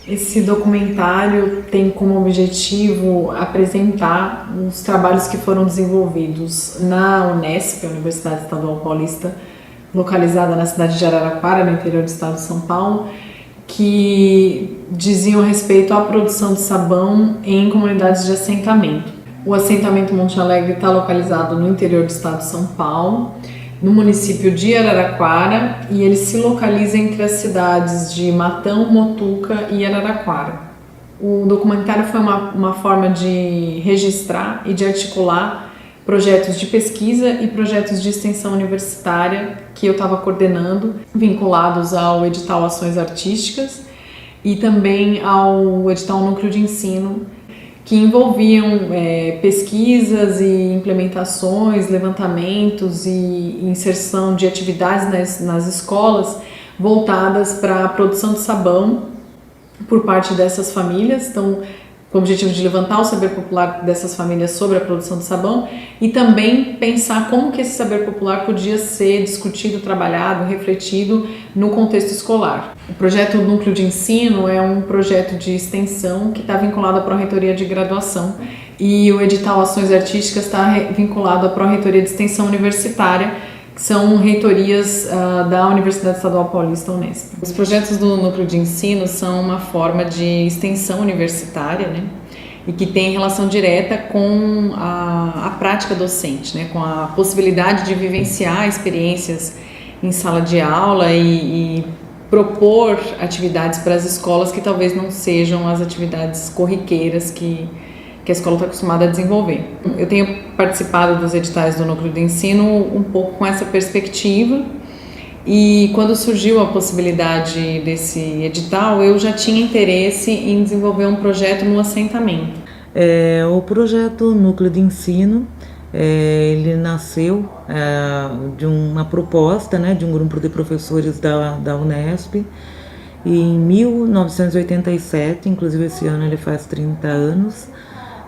Esse documentário tem como objetivo apresentar os trabalhos que foram desenvolvidos na Unesp, a Universidade Estadual Paulista, localizada na cidade de Araraquara, no interior do estado de São Paulo, que diziam respeito à produção de sabão em comunidades de assentamento. O assentamento Monte Alegre está localizado no interior do estado de São Paulo, no município de Araraquara, e ele se localiza entre as cidades de Matão, Motuca e Araraquara. O documentário foi uma forma de registrar e de articular projetos de pesquisa e projetos de extensão universitária que eu estava coordenando, vinculados ao edital Ações Artísticas e também ao edital Núcleo de Ensino, que envolviam pesquisas e implementações, levantamentos e inserção de atividades nas escolas voltadas para a produção de sabão por parte dessas famílias. Então, com o objetivo de levantar o saber popular dessas famílias sobre a produção de sabão e também pensar como que esse saber popular podia ser discutido, trabalhado, refletido no contexto escolar. O projeto Núcleo de Ensino é um projeto de extensão que está vinculado à Pró-Reitoria de Graduação e o edital Ações Artísticas está vinculado à Pró-Reitoria de Extensão Universitária, que são reitorias da Universidade Estadual Paulista, Unesp. Os projetos do Núcleo de Ensino são uma forma de extensão universitária, né? E que tem relação direta com a prática docente, né? Com a possibilidade de vivenciar experiências em sala de aula e propor atividades para as escolas que talvez não sejam as atividades corriqueiras que a escola está acostumada a desenvolver. Eu tenho participado dos editais do Núcleo de Ensino um pouco com essa perspectiva, e quando surgiu a possibilidade desse edital, eu já tinha interesse em desenvolver um projeto no assentamento. O projeto Núcleo de Ensino, ele nasceu de uma proposta, né, de um grupo de professores da Unesp, e em 1987, inclusive esse ano ele faz 30 anos,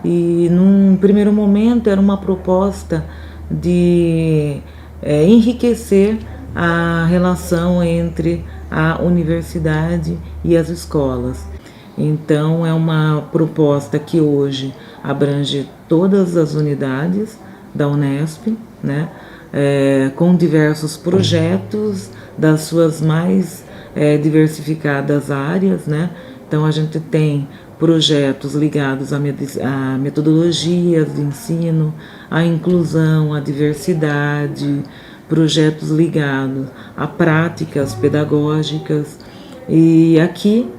e num primeiro momento era uma proposta de enriquecer a relação entre a universidade e as escolas. Então é uma proposta que hoje abrange todas as unidades da Unesp, né, com diversos projetos das suas mais diversificadas áreas, né? Então a gente tem projetos ligados a metodologias de ensino, à inclusão, à diversidade, projetos ligados a práticas pedagógicas. E aqui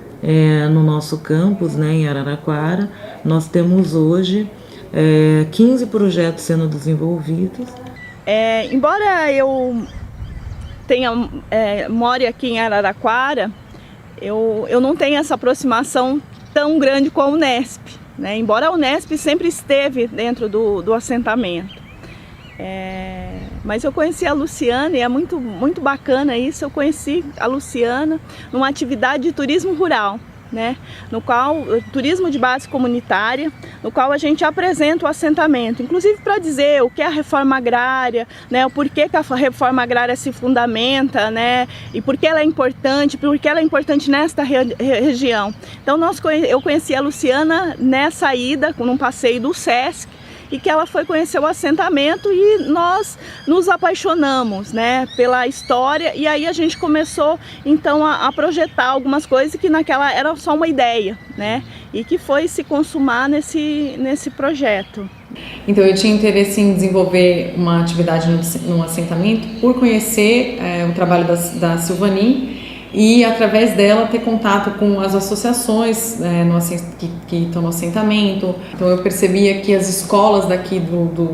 no nosso campus, né, em Araraquara, nós temos hoje 15 projetos sendo desenvolvidos. Embora eu more aqui em Araraquara, eu não tenho essa aproximação tão grande com a Unesp, né? Embora a Unesp sempre esteve dentro do assentamento. Mas eu conheci a Luciana, e é muito, muito bacana isso. Eu conheci a Luciana numa atividade de turismo rural, né? No qual, turismo de base comunitária, no qual a gente apresenta o assentamento, inclusive para dizer o que é a reforma agrária, né? O porquê que a reforma agrária se fundamenta, né? E por que ela é importante, nesta região. Então eu conheci a Luciana nessa ida, num passeio do SESC, e que ela foi conhecer o assentamento e nós nos apaixonamos, né, pela história, e aí a gente começou então a projetar algumas coisas que naquela era só uma ideia, né, e que foi se consumar nesse projeto. Então eu tinha interesse em desenvolver uma atividade no assentamento por conhecer o trabalho da Silvani e através dela ter contato com as associações que estão no assentamento. Então eu percebia que as escolas daqui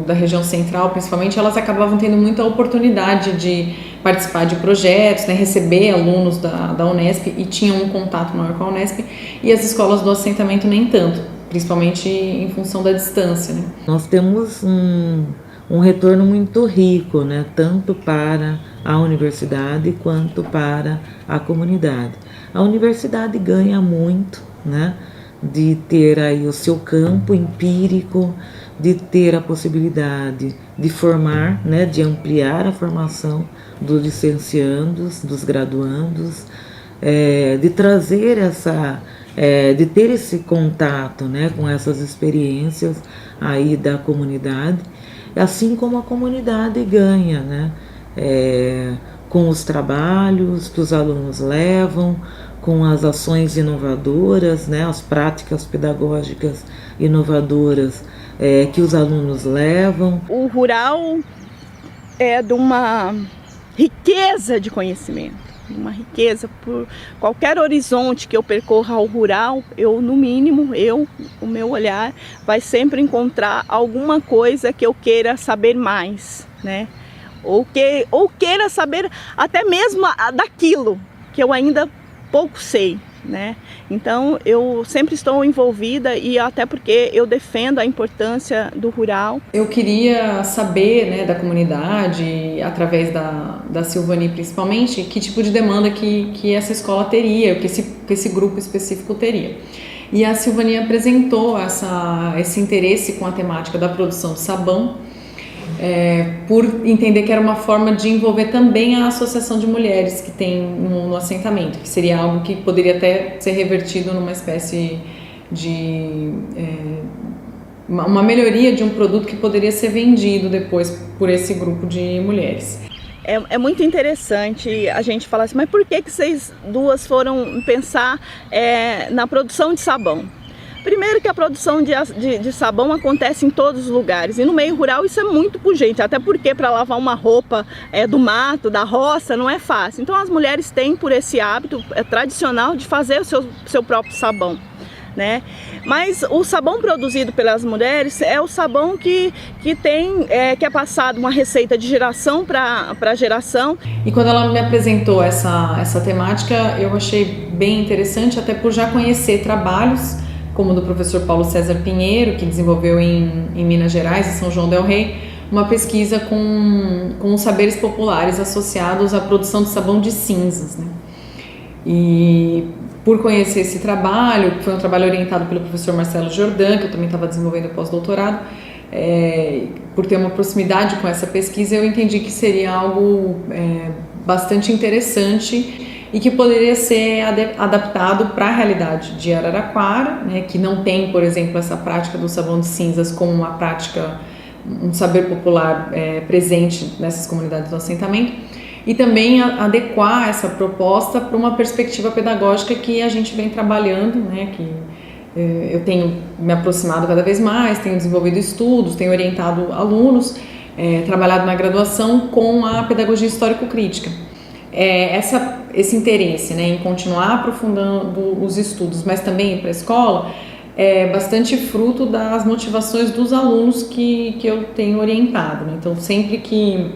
da região central, principalmente, elas acabavam tendo muita oportunidade de participar de projetos, né, receber alunos da Unesp, e tinham um contato maior com a Unesp, e as escolas do assentamento nem tanto, principalmente em função da distância, né? Nós temos um retorno muito rico, né, tanto para a universidade quanto para a comunidade. A universidade ganha muito, né, de ter aí o seu campo empírico, de ter a possibilidade de formar, né, de ampliar a formação dos licenciandos, dos graduandos, de trazer de ter esse contato, né, com essas experiências aí da comunidade, assim como a comunidade ganha, né, com os trabalhos que os alunos levam, com as ações inovadoras, né, as práticas pedagógicas inovadoras que os alunos levam. O rural é de uma riqueza de conhecimento, uma riqueza. Por qualquer horizonte que eu percorra ao rural, no mínimo, o meu olhar vai sempre encontrar alguma coisa que eu queira saber mais, né? Ou queira saber até mesmo daquilo que eu ainda pouco sei, né? Então eu sempre estou envolvida, e até porque eu defendo a importância do rural. Eu queria saber, né, da comunidade, através da Silvani principalmente, que tipo de demanda que essa escola teria, que esse grupo específico teria. E a Silvani apresentou esse interesse com a temática da produção de sabão, por entender que era uma forma de envolver também a associação de mulheres que tem no assentamento, que seria algo que poderia até ser revertido numa espécie de uma melhoria de um produto que poderia ser vendido depois por esse grupo de mulheres. É muito interessante a gente falar assim, mas por que vocês duas foram pensar na produção de sabão? Primeiro que a produção de sabão acontece em todos os lugares, e no meio rural isso é muito pungente, até porque para lavar uma roupa do mato, da roça, não é fácil. Então as mulheres têm por esse hábito tradicional de fazer o seu próprio sabão, né? Mas o sabão produzido pelas mulheres é o sabão que é passado uma receita de geração para geração. E quando ela me apresentou essa temática, eu achei bem interessante, até por já conhecer trabalhos como o do professor Paulo César Pinheiro, que desenvolveu em Minas Gerais, em São João del Rei, uma pesquisa com os saberes populares associados à produção de sabão de cinzas, né? E por conhecer esse trabalho, que foi um trabalho orientado pelo professor Marcelo Jordan, que eu também estava desenvolvendo pós-doutorado, por ter uma proximidade com essa pesquisa, eu entendi que seria algo bastante interessante e que poderia ser adaptado para a realidade de Araraquara, né, que não tem, por exemplo, essa prática do sabão de cinzas como uma prática, um saber popular presente nessas comunidades do assentamento, e também adequar essa proposta para uma perspectiva pedagógica que a gente vem trabalhando, né, que eu tenho me aproximado cada vez mais, tenho desenvolvido estudos, tenho orientado alunos, trabalhado na graduação com a pedagogia histórico-crítica. Esse interesse, né, em continuar aprofundando os estudos, mas também ir para a escola, é bastante fruto das motivações dos alunos que eu tenho orientado, né? Então, sempre que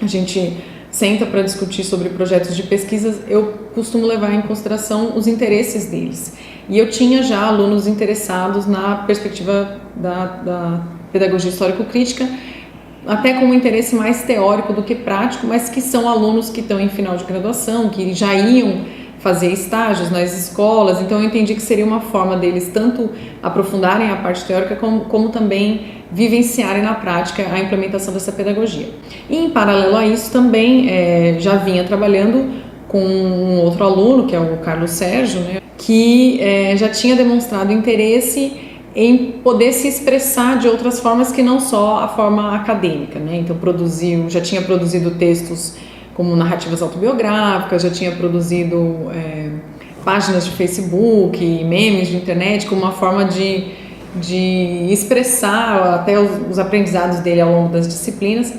a gente senta para discutir sobre projetos de pesquisas, eu costumo levar em consideração os interesses deles. E eu tinha já alunos interessados na perspectiva da pedagogia histórico-crítica, até com um interesse mais teórico do que prático, mas que são alunos que estão em final de graduação, que já iam fazer estágios nas escolas, então eu entendi que seria uma forma deles tanto aprofundarem a parte teórica como também vivenciarem na prática a implementação dessa pedagogia. E em paralelo a isso também já vinha trabalhando com um outro aluno, que é o Carlos Sérgio, né, que já tinha demonstrado interesse em poder se expressar de outras formas que não só a forma acadêmica, né? Então já tinha produzido textos como narrativas autobiográficas, já tinha produzido páginas de Facebook, memes de internet, como uma forma de expressar até os aprendizados dele ao longo das disciplinas,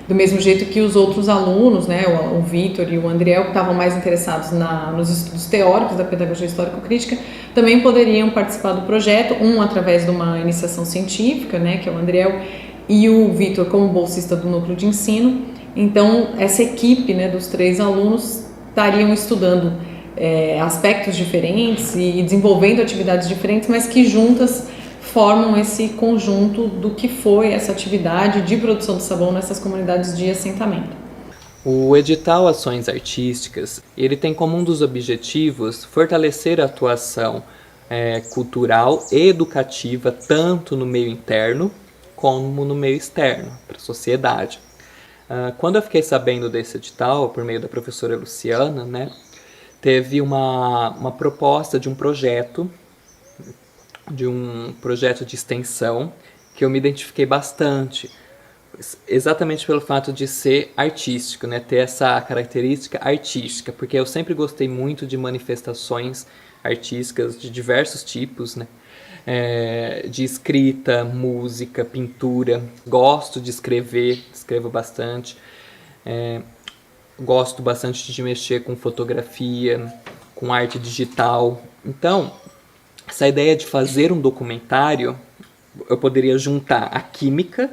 do mesmo jeito que os outros alunos, né, o Vitor e o Andriel, que estavam mais interessados nos estudos teóricos da pedagogia histórico-crítica, também poderiam participar do projeto, um através de uma iniciação científica, né, que é o Andriel, e o Vitor como bolsista do núcleo de ensino. Então, essa equipe, né, dos 3 alunos estariam estudando aspectos diferentes e desenvolvendo atividades diferentes, mas que juntas formam esse conjunto do que foi essa atividade de produção de sabão nessas comunidades de assentamento. O edital Ações Artísticas, ele tem como um dos objetivos fortalecer a atuação cultural e educativa tanto no meio interno como no meio externo, para a sociedade. Quando eu fiquei sabendo desse edital, por meio da professora Luciana, né, teve uma proposta de um projeto de extensão que eu me identifiquei bastante, exatamente pelo fato de ser artístico, né? Ter essa característica artística, porque eu sempre gostei muito de manifestações artísticas de diversos tipos, né? De escrita, música, pintura. Gosto de escrever, escrevo bastante. Gosto bastante de mexer com fotografia, com arte digital. Então, essa ideia de fazer um documentário, eu poderia juntar a química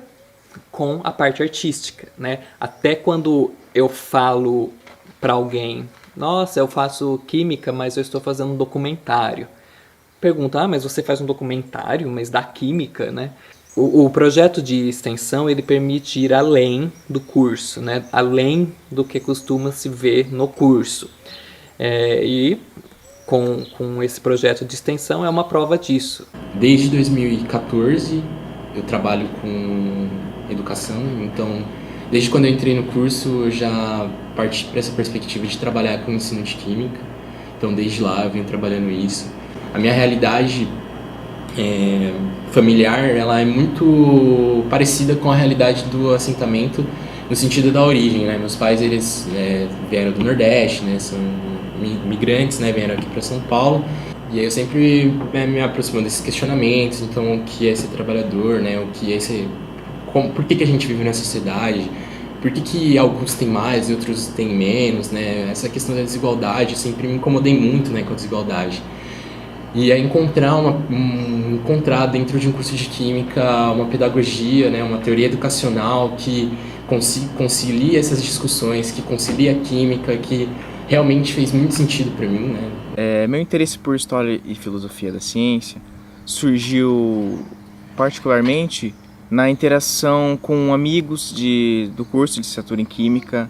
com a parte artística, né? Até quando eu falo para alguém, nossa, eu faço química, mas eu estou fazendo um documentário. Pergunta, mas você faz um documentário, mas da química, né? O projeto de extensão, ele permite ir além do curso, né? Além do que costuma se ver no curso. E com esse projeto de extensão é uma prova disso. Desde 2014 eu trabalho com educação, então desde quando eu entrei no curso eu já parti para essa perspectiva de trabalhar com ensino de química, então desde lá eu venho trabalhando isso. A minha realidade familiar, ela é muito parecida com a realidade do assentamento no sentido da origem, né? Meus pais, eles vieram do Nordeste, né? São migrantes, né? Vieram aqui para São Paulo. E aí eu sempre me aproximo desses questionamentos, então o que é ser trabalhador, né? O que é ser... por que a gente vive nessa sociedade? Por que alguns têm mais e outros têm menos, né? Essa questão da desigualdade, eu sempre me incomodei muito, né, com a desigualdade. E é encontrar dentro de um curso de química uma pedagogia, né, uma teoria educacional que concilia essas discussões, que concilia a química, que realmente fez muito sentido para mim, né? Meu interesse por história e filosofia da ciência surgiu particularmente na interação com amigos do curso de licenciatura em química,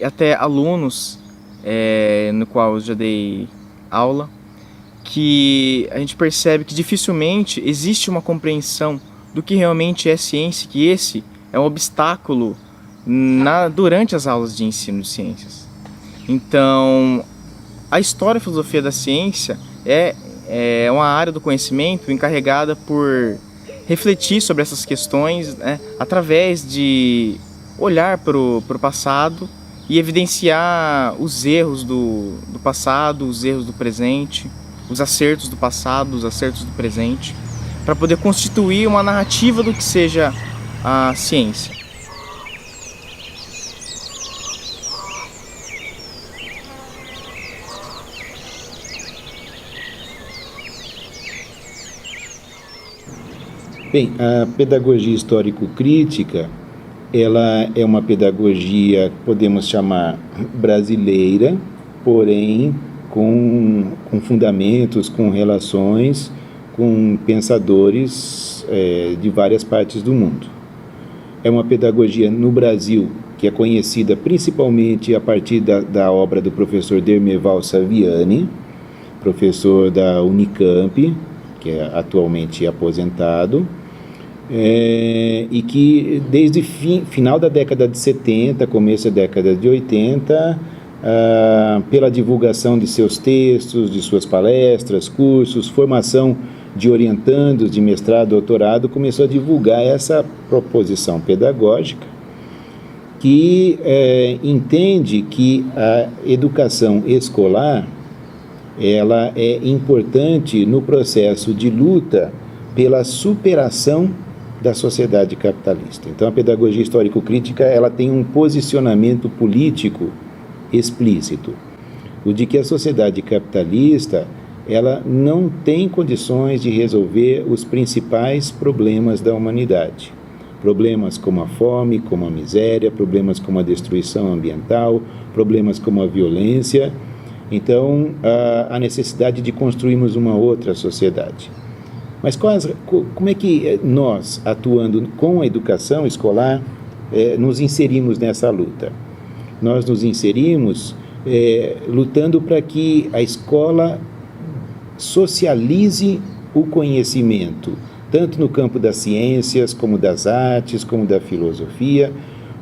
até alunos no qual eu já dei aula, que a gente percebe que dificilmente existe uma compreensão do que realmente é ciência, que esse é um obstáculo durante as aulas de ensino de ciências. Então, a história e filosofia da ciência é uma área do conhecimento encarregada por refletir sobre essas questões, né, através de olhar para o passado e evidenciar os erros do passado, os erros do presente, os acertos do passado, os acertos do presente, para poder constituir uma narrativa do que seja a ciência. Bem, a pedagogia histórico-crítica, ela é uma pedagogia, podemos chamar brasileira, porém com fundamentos, com relações, com pensadores de várias partes do mundo. É uma pedagogia no Brasil que é conhecida principalmente a partir da obra do professor Dermeval Saviani, professor da Unicamp, que é atualmente aposentado, e que desde final da década de 70, começo da década de 80, pela divulgação de seus textos, de suas palestras, cursos, formação de orientandos de mestrado, doutorado, começou a divulgar essa proposição pedagógica que entende que a educação escolar ela é importante no processo de luta pela superação da sociedade capitalista. Então, a pedagogia histórico-crítica ela tem um posicionamento político explícito, o de que a sociedade capitalista ela não tem condições de resolver os principais problemas da humanidade. Problemas como a fome, como a miséria, problemas como a destruição ambiental, problemas como a violência. Então, a necessidade de construirmos uma outra sociedade. Mas como é que nós, atuando com a educação escolar, nos inserimos nessa luta? Nós nos inserimos lutando para que a escola socialize o conhecimento, tanto no campo das ciências, como das artes, como da filosofia,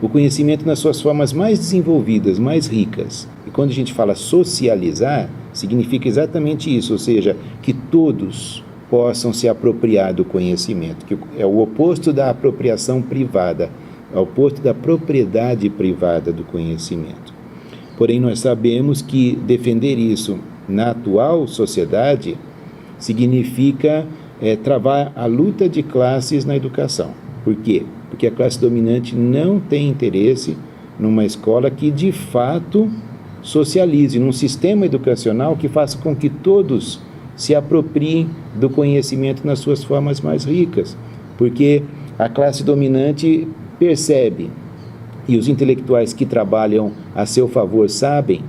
o conhecimento nas suas formas mais desenvolvidas, mais ricas. E quando a gente fala socializar, significa exatamente isso, ou seja, que todos possam se apropriar do conhecimento, que é o oposto da apropriação privada, é o oposto da propriedade privada do conhecimento. Porém, nós sabemos que defender isso na atual sociedade significa travar a luta de classes na educação. Por quê? Porque a classe dominante não tem interesse numa escola que de fato socialize, num sistema educacional que faça com que todos se apropriem do conhecimento nas suas formas mais ricas. Porque a classe dominante percebe, e os intelectuais que trabalham a seu favor sabem,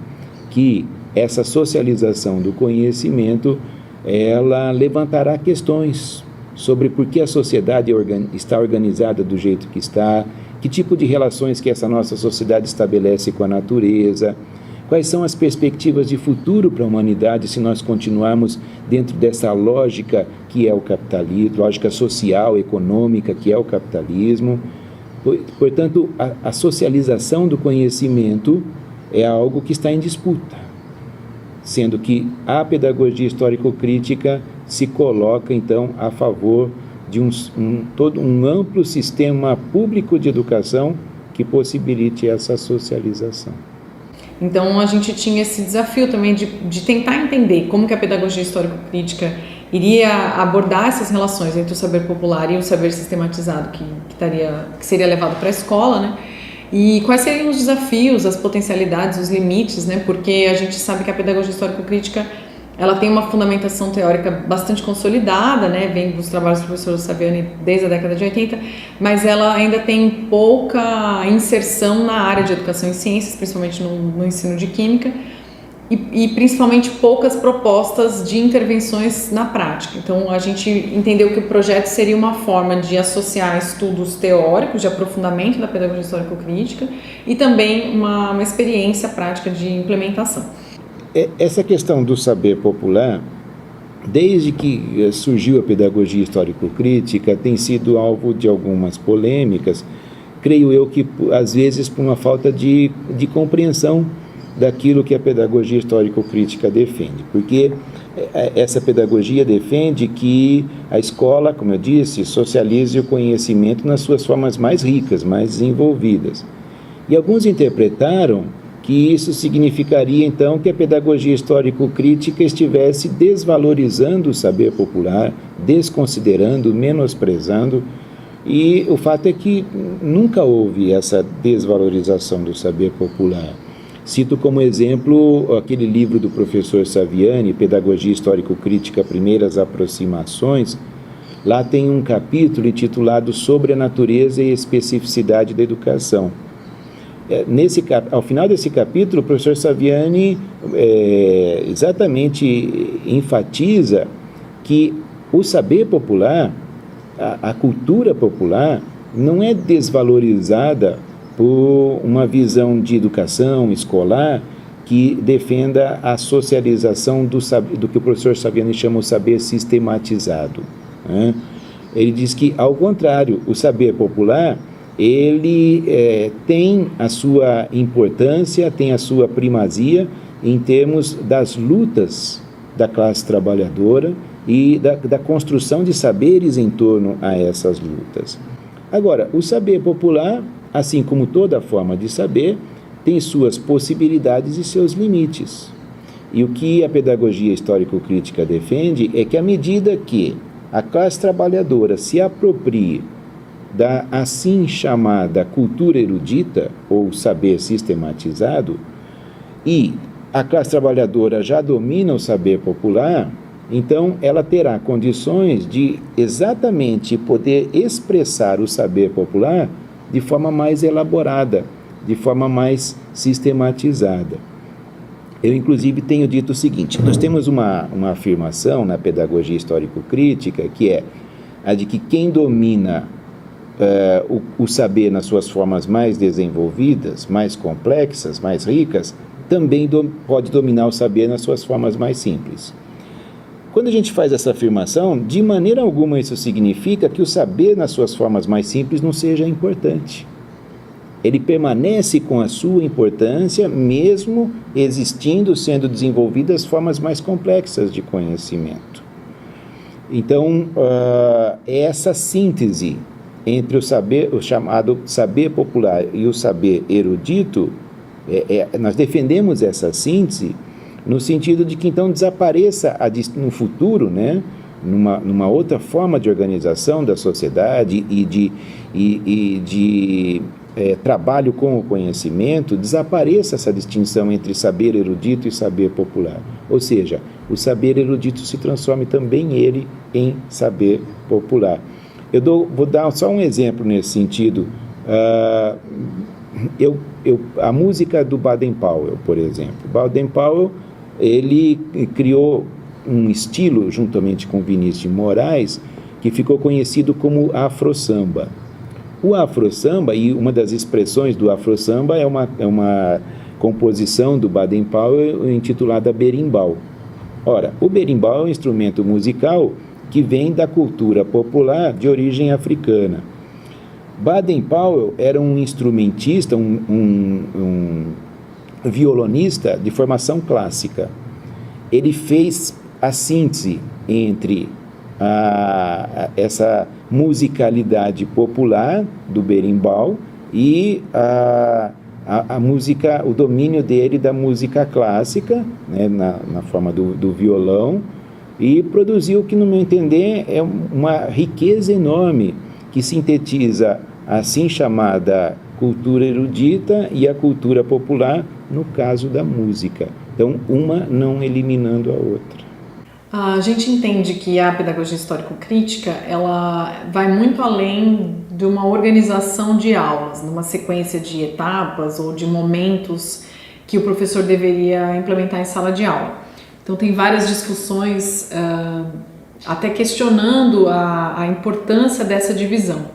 que essa socialização do conhecimento, ela levantará questões sobre por que a sociedade está organizada do jeito que está, que tipo de relações que essa nossa sociedade estabelece com a natureza, quais são as perspectivas de futuro para a humanidade se nós continuarmos dentro dessa lógica que é o capitalismo, lógica social, econômica que é o capitalismo. Portanto, a socialização do conhecimento é algo que está em disputa, sendo que a pedagogia histórico-crítica se coloca, então, a favor de todo um amplo sistema público de educação que possibilite essa socialização. Então, a gente tinha esse desafio também de tentar entender como que a pedagogia histórico-crítica iria abordar essas relações entre o saber popular e o saber sistematizado que seria levado para a escola, né? E quais seriam os desafios, as potencialidades, os limites, né? Porque a gente sabe que a pedagogia histórico-crítica ela tem uma fundamentação teórica bastante consolidada, né? Vem dos trabalhos do professor Saviani desde a década de 80, mas ela ainda tem pouca inserção na área de educação e ciências, principalmente no ensino de química, e principalmente poucas propostas de intervenções na prática. Então, a gente entendeu que o projeto seria uma forma de associar estudos teóricos, de aprofundamento da pedagogia histórico-crítica, e também uma experiência prática de implementação. Essa questão do saber popular, desde que surgiu a pedagogia histórico-crítica, tem sido alvo de algumas polêmicas, creio eu que às vezes por uma falta de compreensão daquilo que a pedagogia histórico-crítica defende, porque essa pedagogia defende que a escola, como eu disse, socialize o conhecimento nas suas formas mais ricas, mais desenvolvidas. E alguns interpretaram que isso significaria, então, que a pedagogia histórico-crítica estivesse desvalorizando o saber popular, desconsiderando, menosprezando, e o fato é que nunca houve essa desvalorização do saber popular. Cito como exemplo aquele livro do professor Saviani, Pedagogia Histórico-Crítica, Primeiras Aproximações. Lá tem um capítulo intitulado Sobre a Natureza e Especificidade da Educação. Ao final desse capítulo, o professor Saviani exatamente enfatiza que o saber popular, a cultura popular, não é desvalorizada por uma visão de educação escolar que defenda a socialização do que o professor Saviani chama o saber sistematizado, né? Ele diz que, ao contrário, o saber popular, ele tem a sua importância, tem a sua primazia em termos das lutas da classe trabalhadora e da construção de saberes em torno a essas lutas. Agora, o saber popular, assim como toda forma de saber, tem suas possibilidades e seus limites. E o que a pedagogia histórico-crítica defende é que, à medida que a classe trabalhadora se aproprie da assim chamada cultura erudita, ou saber sistematizado, e a classe trabalhadora já domina o saber popular, então ela terá condições de exatamente poder expressar o saber popular de forma mais elaborada, de forma mais sistematizada. Eu, inclusive, tenho dito o seguinte: nós temos uma afirmação na pedagogia histórico-crítica, que é a de que quem domina o saber nas suas formas mais desenvolvidas, mais complexas, mais ricas, também pode dominar o saber nas suas formas mais simples. Quando a gente faz essa afirmação, de maneira alguma isso significa que o saber nas suas formas mais simples não seja importante. ele permanece com a sua importância, mesmo existindo, sendo desenvolvidas formas mais complexas de conhecimento. Então, essa síntese entre o chamado saber popular e o saber erudito, nós defendemos essa síntese no sentido de que então desapareça no futuro, né, numa outra forma de organização da sociedade e de trabalho com o conhecimento, desapareça essa distinção entre saber erudito e saber popular. Ou seja, o saber erudito se transforme também ele em saber popular. Vou dar só um exemplo nesse sentido. A música do Baden-Powell, por exemplo. Baden-Powell, ele criou um estilo, juntamente com Vinícius de Moraes, que ficou conhecido como afro-samba. O afro-samba, e uma das expressões do afro-samba é uma composição do Baden-Powell intitulada berimbau. Ora, o berimbau é um instrumento musical que vem da cultura popular de origem africana. Baden-Powell era um instrumentista, um violonista de formação clássica. Ele fez a síntese entre essa musicalidade popular do berimbau e a música, o domínio dele da música clássica, né, na forma do violão, e produziu o que, no meu entender, é uma riqueza enorme que sintetiza a assim chamada cultura erudita e a cultura popular, no caso da música. Então, uma não eliminando a outra. A gente entende que a pedagogia histórico-crítica, ela vai muito além de uma organização de aulas, numa sequência de etapas ou de momentos que o professor deveria implementar em sala de aula. Então tem várias discussões, até questionando a importância dessa divisão,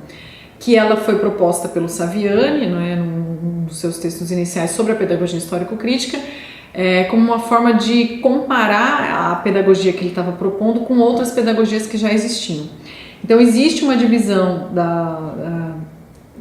que ela foi proposta pelo Saviani, não é, num dos seus textos iniciais sobre a pedagogia histórico-crítica, como uma forma de comparar a pedagogia que ele estava propondo com outras pedagogias que já existiam. Então existe uma divisão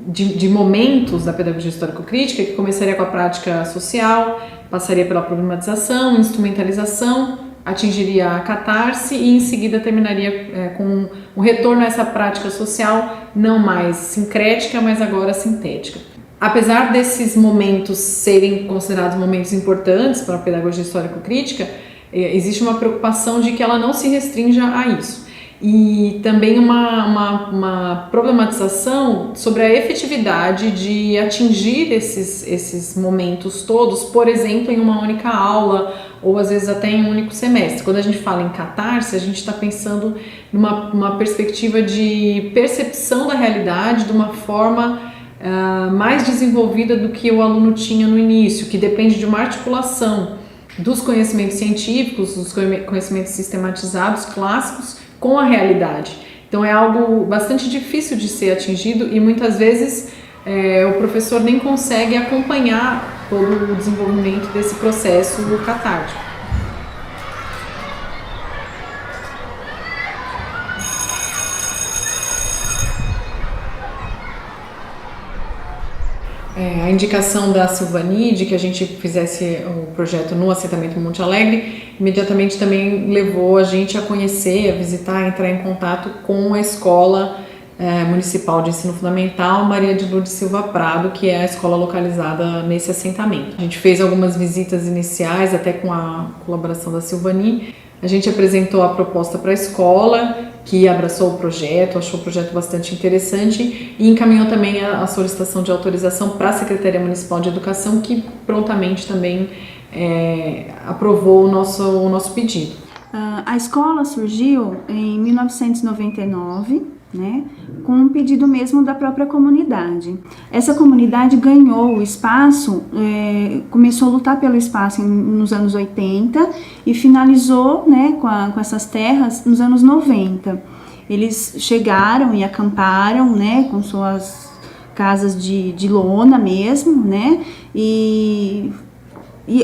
de momentos da pedagogia histórico-crítica que começaria com a prática social, passaria pela problematização, instrumentalização, atingiria a catarse e em seguida terminaria com o retorno a essa prática social não mais sincrética, mas agora sintética. Apesar desses momentos serem considerados momentos importantes para a pedagogia histórico-crítica, existe uma preocupação de que ela não se restrinja a isso. E também uma problematização sobre a efetividade de atingir esses momentos todos, por exemplo, em uma única aula ou às vezes até em um único semestre. Quando a gente fala em catarse, a gente está pensando numa perspectiva de percepção da realidade de uma forma mais desenvolvida do que o aluno tinha no início, que depende de uma articulação dos conhecimentos científicos, dos conhecimentos sistematizados, clássicos, com a realidade. Então é algo bastante difícil de ser atingido e muitas vezes o professor nem consegue acompanhar todo o desenvolvimento desse processo catártico. A indicação da Silvani de que a gente fizesse o projeto no assentamento Monte Alegre imediatamente também levou a gente a conhecer, a visitar, a entrar em contato com a Escola Municipal de Ensino Fundamental Maria de Lourdes Silva Prado, que é a escola localizada nesse assentamento. A gente fez algumas visitas iniciais, até com a colaboração da Silvani. A gente apresentou a proposta para a escola, que abraçou o projeto, achou o projeto bastante interessante e encaminhou também a solicitação de autorização para a Secretaria Municipal de Educação, que prontamente também aprovou o nosso pedido. A escola surgiu em 1999, né, com um pedido mesmo da própria comunidade. Essa comunidade ganhou o espaço, começou a lutar pelo espaço nos anos 80 e finalizou, né, com essas terras nos anos 90. Eles chegaram e acamparam, né, com suas casas de lona mesmo, né, e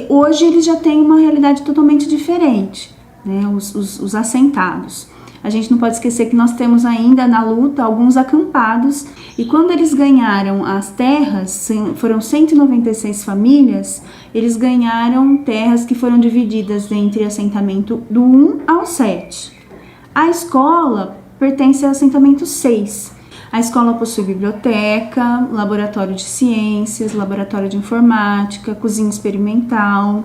hoje eles já têm uma realidade totalmente diferente, né, os assentados. A gente não pode esquecer que nós temos ainda na luta alguns acampados E quando eles ganharam as terras, foram 196 famílias, eles ganharam terras que foram divididas entre assentamento do 1 ao 7. A escola pertence ao assentamento 6. A escola possui biblioteca, laboratório de ciências, laboratório de informática, cozinha experimental,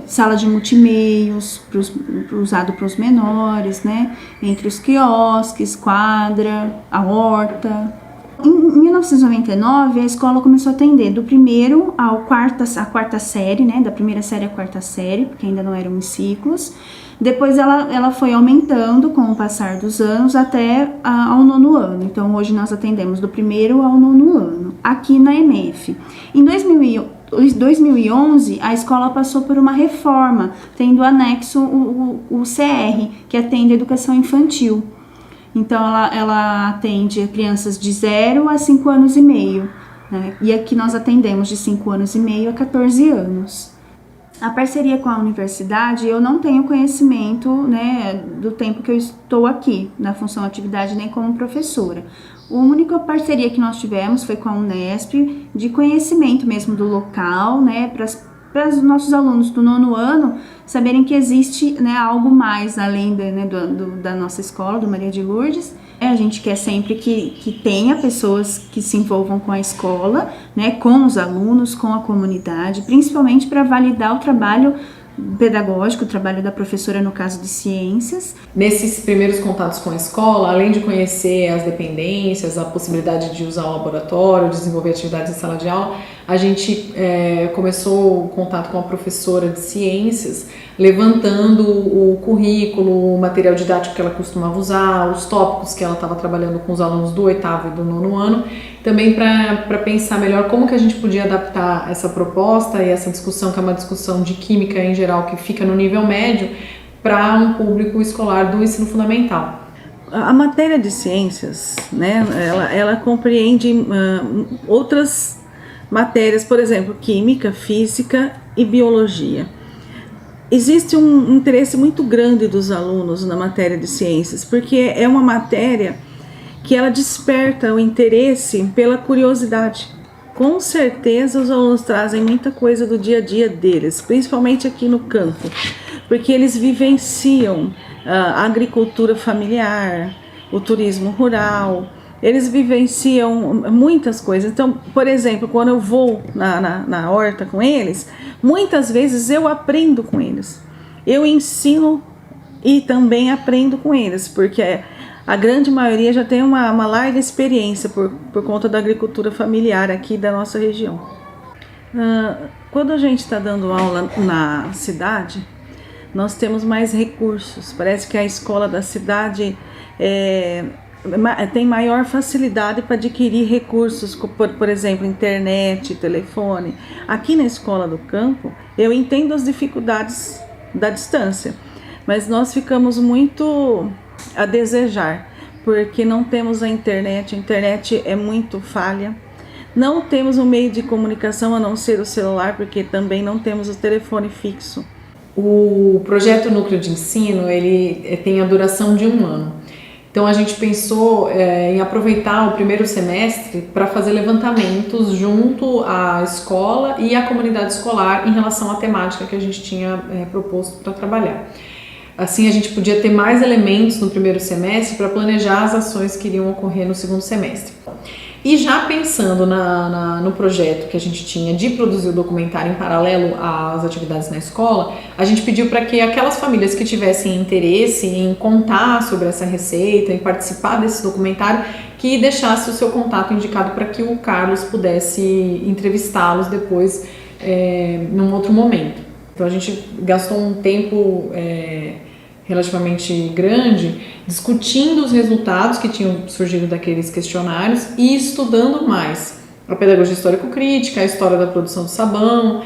sala de multimeios usado para os menores, né? Entre os quiosques, quadra, a horta. Em 1999, a escola começou a atender do primeiro à quarta série, né? Da primeira série à quarta série, porque ainda não eram em ciclos. Depois ela foi aumentando com o passar dos anos até ao 9º ano. Então hoje nós atendemos do primeiro ao 9º ano, aqui na EMEF. Em 2011, a escola passou por uma reforma, tendo anexo o CR, que atende a educação infantil. Então ela atende crianças de 0 a 5 anos e meio, né? E aqui nós atendemos de 5 anos e meio a 14 anos. A parceria com a universidade, eu não tenho conhecimento, né, do tempo que eu estou aqui, na função atividade, nem como professora. A única parceria que nós tivemos foi com a Unesp, de conhecimento mesmo do local, né, para os nossos alunos do 9º ano saberem que existe, né, algo mais além da nossa escola, do Maria de Lourdes. A gente quer sempre que tenha pessoas que se envolvam com a escola, né, com os alunos, com a comunidade, principalmente para validar o trabalho pedagógico, o trabalho da professora no caso de ciências. Nesses primeiros contatos com a escola, além de conhecer as dependências, a possibilidade de usar o laboratório, desenvolver atividades em sala de aula, a gente começou o contato com a professora de ciências, levantando o currículo, o material didático que ela costumava usar, os tópicos que ela estava trabalhando com os alunos do 8º e do 9º ano, também para pensar melhor como que a gente podia adaptar essa proposta e essa discussão, que é uma discussão de química em geral, que fica no nível médio, para um público escolar do ensino fundamental. A matéria de ciências, né, ela compreende outras matérias, por exemplo, química, física e biologia. Existe um interesse muito grande dos alunos na matéria de ciências, porque é uma matéria que ela desperta o interesse pela curiosidade. Com certeza os alunos trazem muita coisa do dia a dia deles, principalmente aqui no campo, porque eles vivenciam a agricultura familiar, o turismo rural, eles vivenciam muitas coisas. Então, por exemplo, quando eu vou na horta com eles, muitas vezes eu aprendo com eles. Eu ensino e também aprendo com eles, porque a grande maioria já tem uma larga experiência por conta da agricultura familiar aqui da nossa região. Quando a gente está dando aula na cidade, nós temos mais recursos. Parece que a escola da cidade tem maior facilidade para adquirir recursos, por exemplo, internet, telefone. Aqui na escola do campo, eu entendo as dificuldades da distância, mas nós ficamos muito a desejar, porque não temos a internet é muito falha, não temos um meio de comunicação a não ser o celular, porque também não temos o telefone fixo. O projeto Núcleo de Ensino, ele tem a duração de 1 ano. Então a gente pensou em aproveitar o primeiro semestre para fazer levantamentos junto à escola e à comunidade escolar em relação à temática que a gente tinha proposto para trabalhar. Assim a gente podia ter mais elementos no primeiro semestre para planejar as ações que iriam ocorrer no segundo semestre. E já pensando no projeto que a gente tinha de produzir o documentário em paralelo às atividades na escola, a gente pediu para que aquelas famílias que tivessem interesse em contar sobre essa receita, em participar desse documentário, que deixasse o seu contato indicado para que o Carlos pudesse entrevistá-los depois num outro momento. Então a gente gastou um tempo relativamente grande discutindo os resultados que tinham surgido daqueles questionários e estudando mais a pedagogia histórico-crítica, a história da produção do sabão,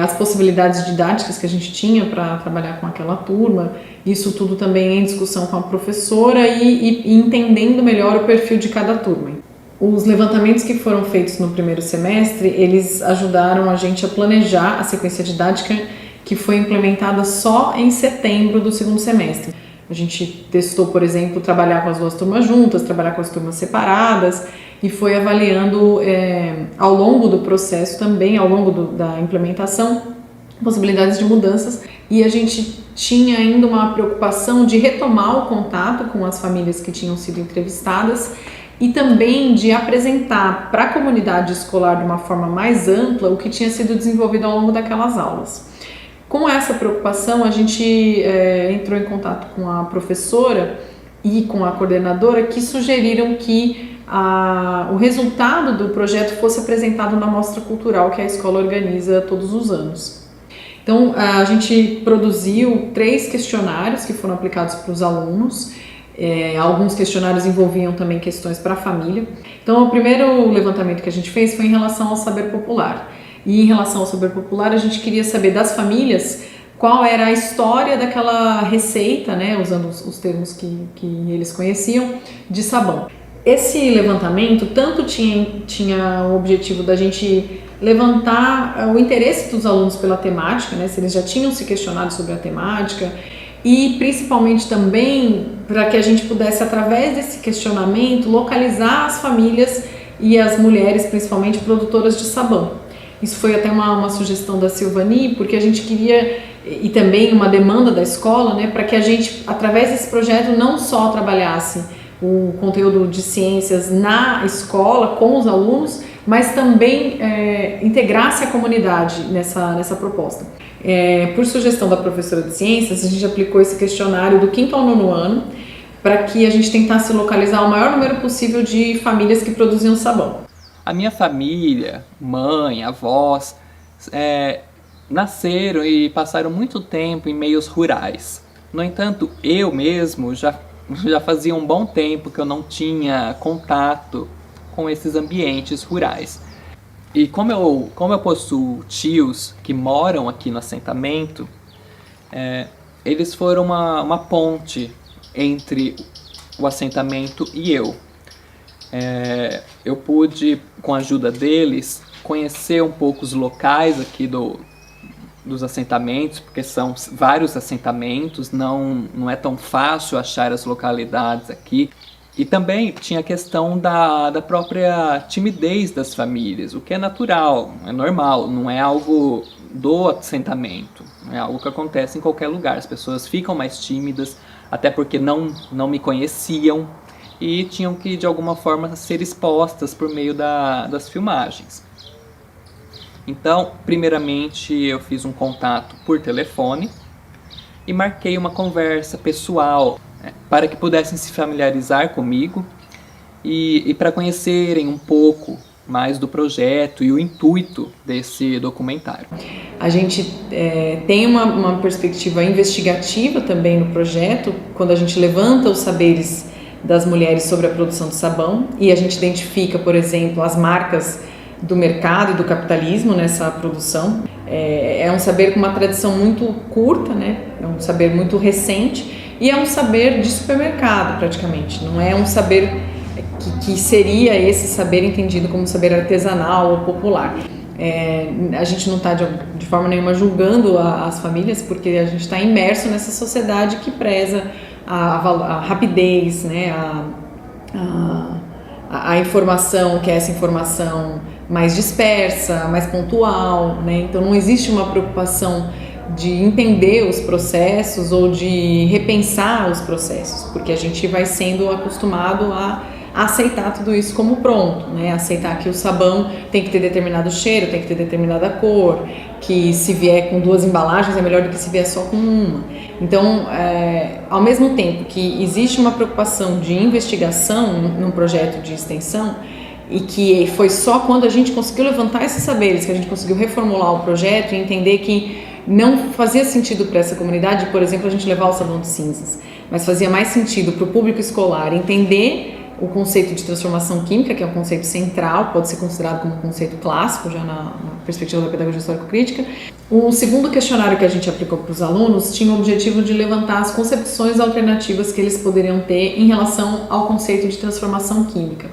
as possibilidades didáticas que a gente tinha para trabalhar com aquela turma, isso tudo também em discussão com a professora e entendendo melhor o perfil de cada turma. Os levantamentos que foram feitos no primeiro semestre, eles ajudaram a gente a planejar a sequência didática que foi implementada só em setembro do segundo semestre. A gente testou, por exemplo, trabalhar com as duas turmas juntas, trabalhar com as turmas separadas e foi avaliando ao longo do processo também, ao longo da implementação, possibilidades de mudanças. E a gente tinha ainda uma preocupação de retomar o contato com as famílias que tinham sido entrevistadas e também de apresentar para a comunidade escolar de uma forma mais ampla o que tinha sido desenvolvido ao longo daquelas aulas. Com essa preocupação, a gente entrou em contato com a professora e com a coordenadora, que sugeriram que o resultado do projeto fosse apresentado na mostra cultural que a escola organiza todos os anos. Então, a gente produziu 3 questionários que foram aplicados para os alunos. Alguns questionários envolviam também questões para a família. Então, o primeiro levantamento que a gente fez foi em relação ao saber popular. E em relação ao saber popular, a gente queria saber das famílias qual era a história daquela receita, né, usando os termos que eles conheciam, de sabão. Esse levantamento tanto tinha o objetivo da gente levantar o interesse dos alunos pela temática, né, se eles já tinham se questionado sobre a temática, e principalmente também para que a gente pudesse, através desse questionamento, localizar as famílias e as mulheres, principalmente produtoras de sabão. Isso foi até uma sugestão da Silvani, porque a gente queria, e também uma demanda da escola, né, para que a gente, através desse projeto, não só trabalhasse o conteúdo de ciências na escola, com os alunos, mas também integrasse a comunidade nessa proposta. Por sugestão da professora de ciências, a gente aplicou esse questionário do 5º ao 9º ano, para que a gente tentasse localizar o maior número possível de famílias que produziam sabão. A minha família, mãe, avós, nasceram e passaram muito tempo em meios rurais. No entanto, eu mesmo já fazia um bom tempo que eu não tinha contato com esses ambientes rurais. E como eu possuo tios que moram aqui no assentamento, eles foram uma ponte entre o assentamento e eu. Eu pude, com a ajuda deles, conhecer um pouco os locais aqui dos assentamentos, porque são vários assentamentos, não é tão fácil achar as localidades aqui. E também tinha a questão da própria timidez das famílias, o que é natural, é normal, não é algo do assentamento, é algo que acontece em qualquer lugar. As pessoas ficam mais tímidas, até porque não me conheciam, e tinham que, de alguma forma, ser expostas por meio das filmagens. Então, primeiramente, eu fiz um contato por telefone e marquei uma conversa pessoal para que pudessem se familiarizar comigo e para conhecerem um pouco mais do projeto e o intuito desse documentário. A gente tem uma perspectiva investigativa também no projeto, quando a gente levanta os saberes das mulheres sobre a produção de sabão e a gente identifica, por exemplo, as marcas do mercado e do capitalismo nessa produção. É um saber com uma tradição muito curta, né? É um saber muito recente e é um saber de supermercado praticamente, não é um saber que seria esse saber entendido como saber artesanal ou popular. A gente não está de forma nenhuma julgando as famílias, porque a gente está imerso nessa sociedade que preza a rapidez, né? A informação, que é essa informação mais dispersa, mais pontual, né? Então não existe uma preocupação de entender os processos ou de repensar os processos, porque a gente vai sendo acostumado a aceitar tudo isso como pronto, né? Aceitar que o sabão tem que ter determinado cheiro, tem que ter determinada cor, que se vier com 2 embalagens é melhor do que se vier só com uma. Então, ao mesmo tempo que existe uma preocupação de investigação num projeto de extensão, e que foi só quando a gente conseguiu levantar esses saberes que a gente conseguiu reformular o projeto e entender que não fazia sentido para essa comunidade, por exemplo, a gente levar o sabão de cinzas, mas fazia mais sentido para o público escolar entender o conceito de transformação química, que é um conceito central, pode ser considerado como um conceito clássico, já na perspectiva da pedagogia histórico-crítica. O segundo questionário que a gente aplicou para os alunos tinha o objetivo de levantar as concepções alternativas que eles poderiam ter em relação ao conceito de transformação química.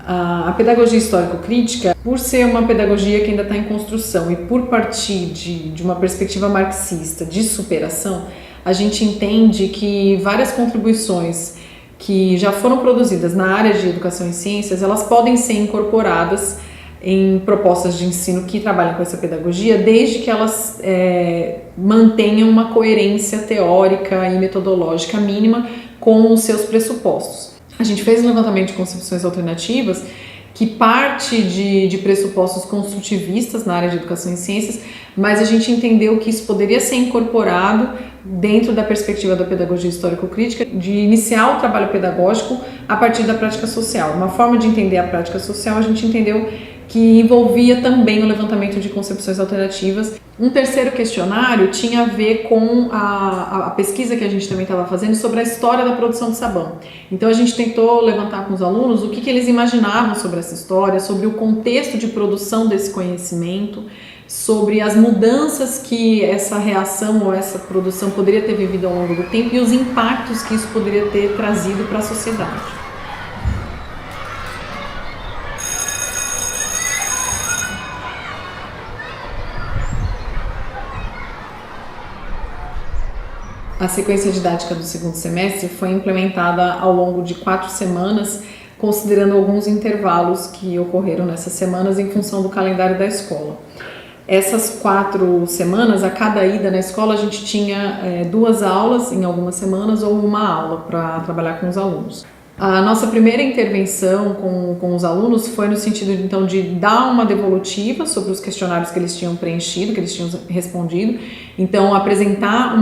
A pedagogia histórico-crítica, por ser uma pedagogia que ainda está em construção e por partir de uma perspectiva marxista de superação, a gente entende que várias contribuições que já foram produzidas na área de educação e ciências, elas podem ser incorporadas em propostas de ensino que trabalham com essa pedagogia, desde que elas mantenham uma coerência teórica e metodológica mínima com os seus pressupostos. A gente fez um levantamento de concepções alternativas que parte de pressupostos construtivistas na área de educação e ciências, mas a gente entendeu que isso poderia ser incorporado dentro da perspectiva da pedagogia histórico-crítica, de iniciar o trabalho pedagógico a partir da prática social. Uma forma de entender a prática social, a gente entendeu que envolvia também o levantamento de concepções alternativas. Um terceiro questionário tinha a ver com a pesquisa que a gente também estava fazendo sobre a história da produção de sabão. Então a gente tentou levantar com os alunos o que eles imaginavam sobre essa história, sobre o contexto de produção desse conhecimento, sobre as mudanças que essa reação ou essa produção poderia ter vivido ao longo do tempo e os impactos que isso poderia ter trazido para a sociedade. A sequência didática do segundo semestre foi implementada ao longo de 4 semanas, considerando alguns intervalos que ocorreram nessas semanas em função do calendário da escola. Essas 4 semanas, a cada ida na escola, a gente tinha 2 aulas em algumas semanas ou uma aula para trabalhar com os alunos. A nossa primeira intervenção com os alunos foi no sentido, então, de dar uma devolutiva sobre os questionários que eles tinham preenchido, que eles tinham respondido. Então, apresentar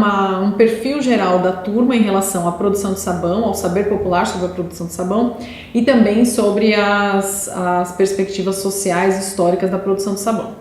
um perfil geral da turma em relação à produção de sabão, ao saber popular sobre a produção de sabão e também sobre as perspectivas sociais históricas da produção de sabão.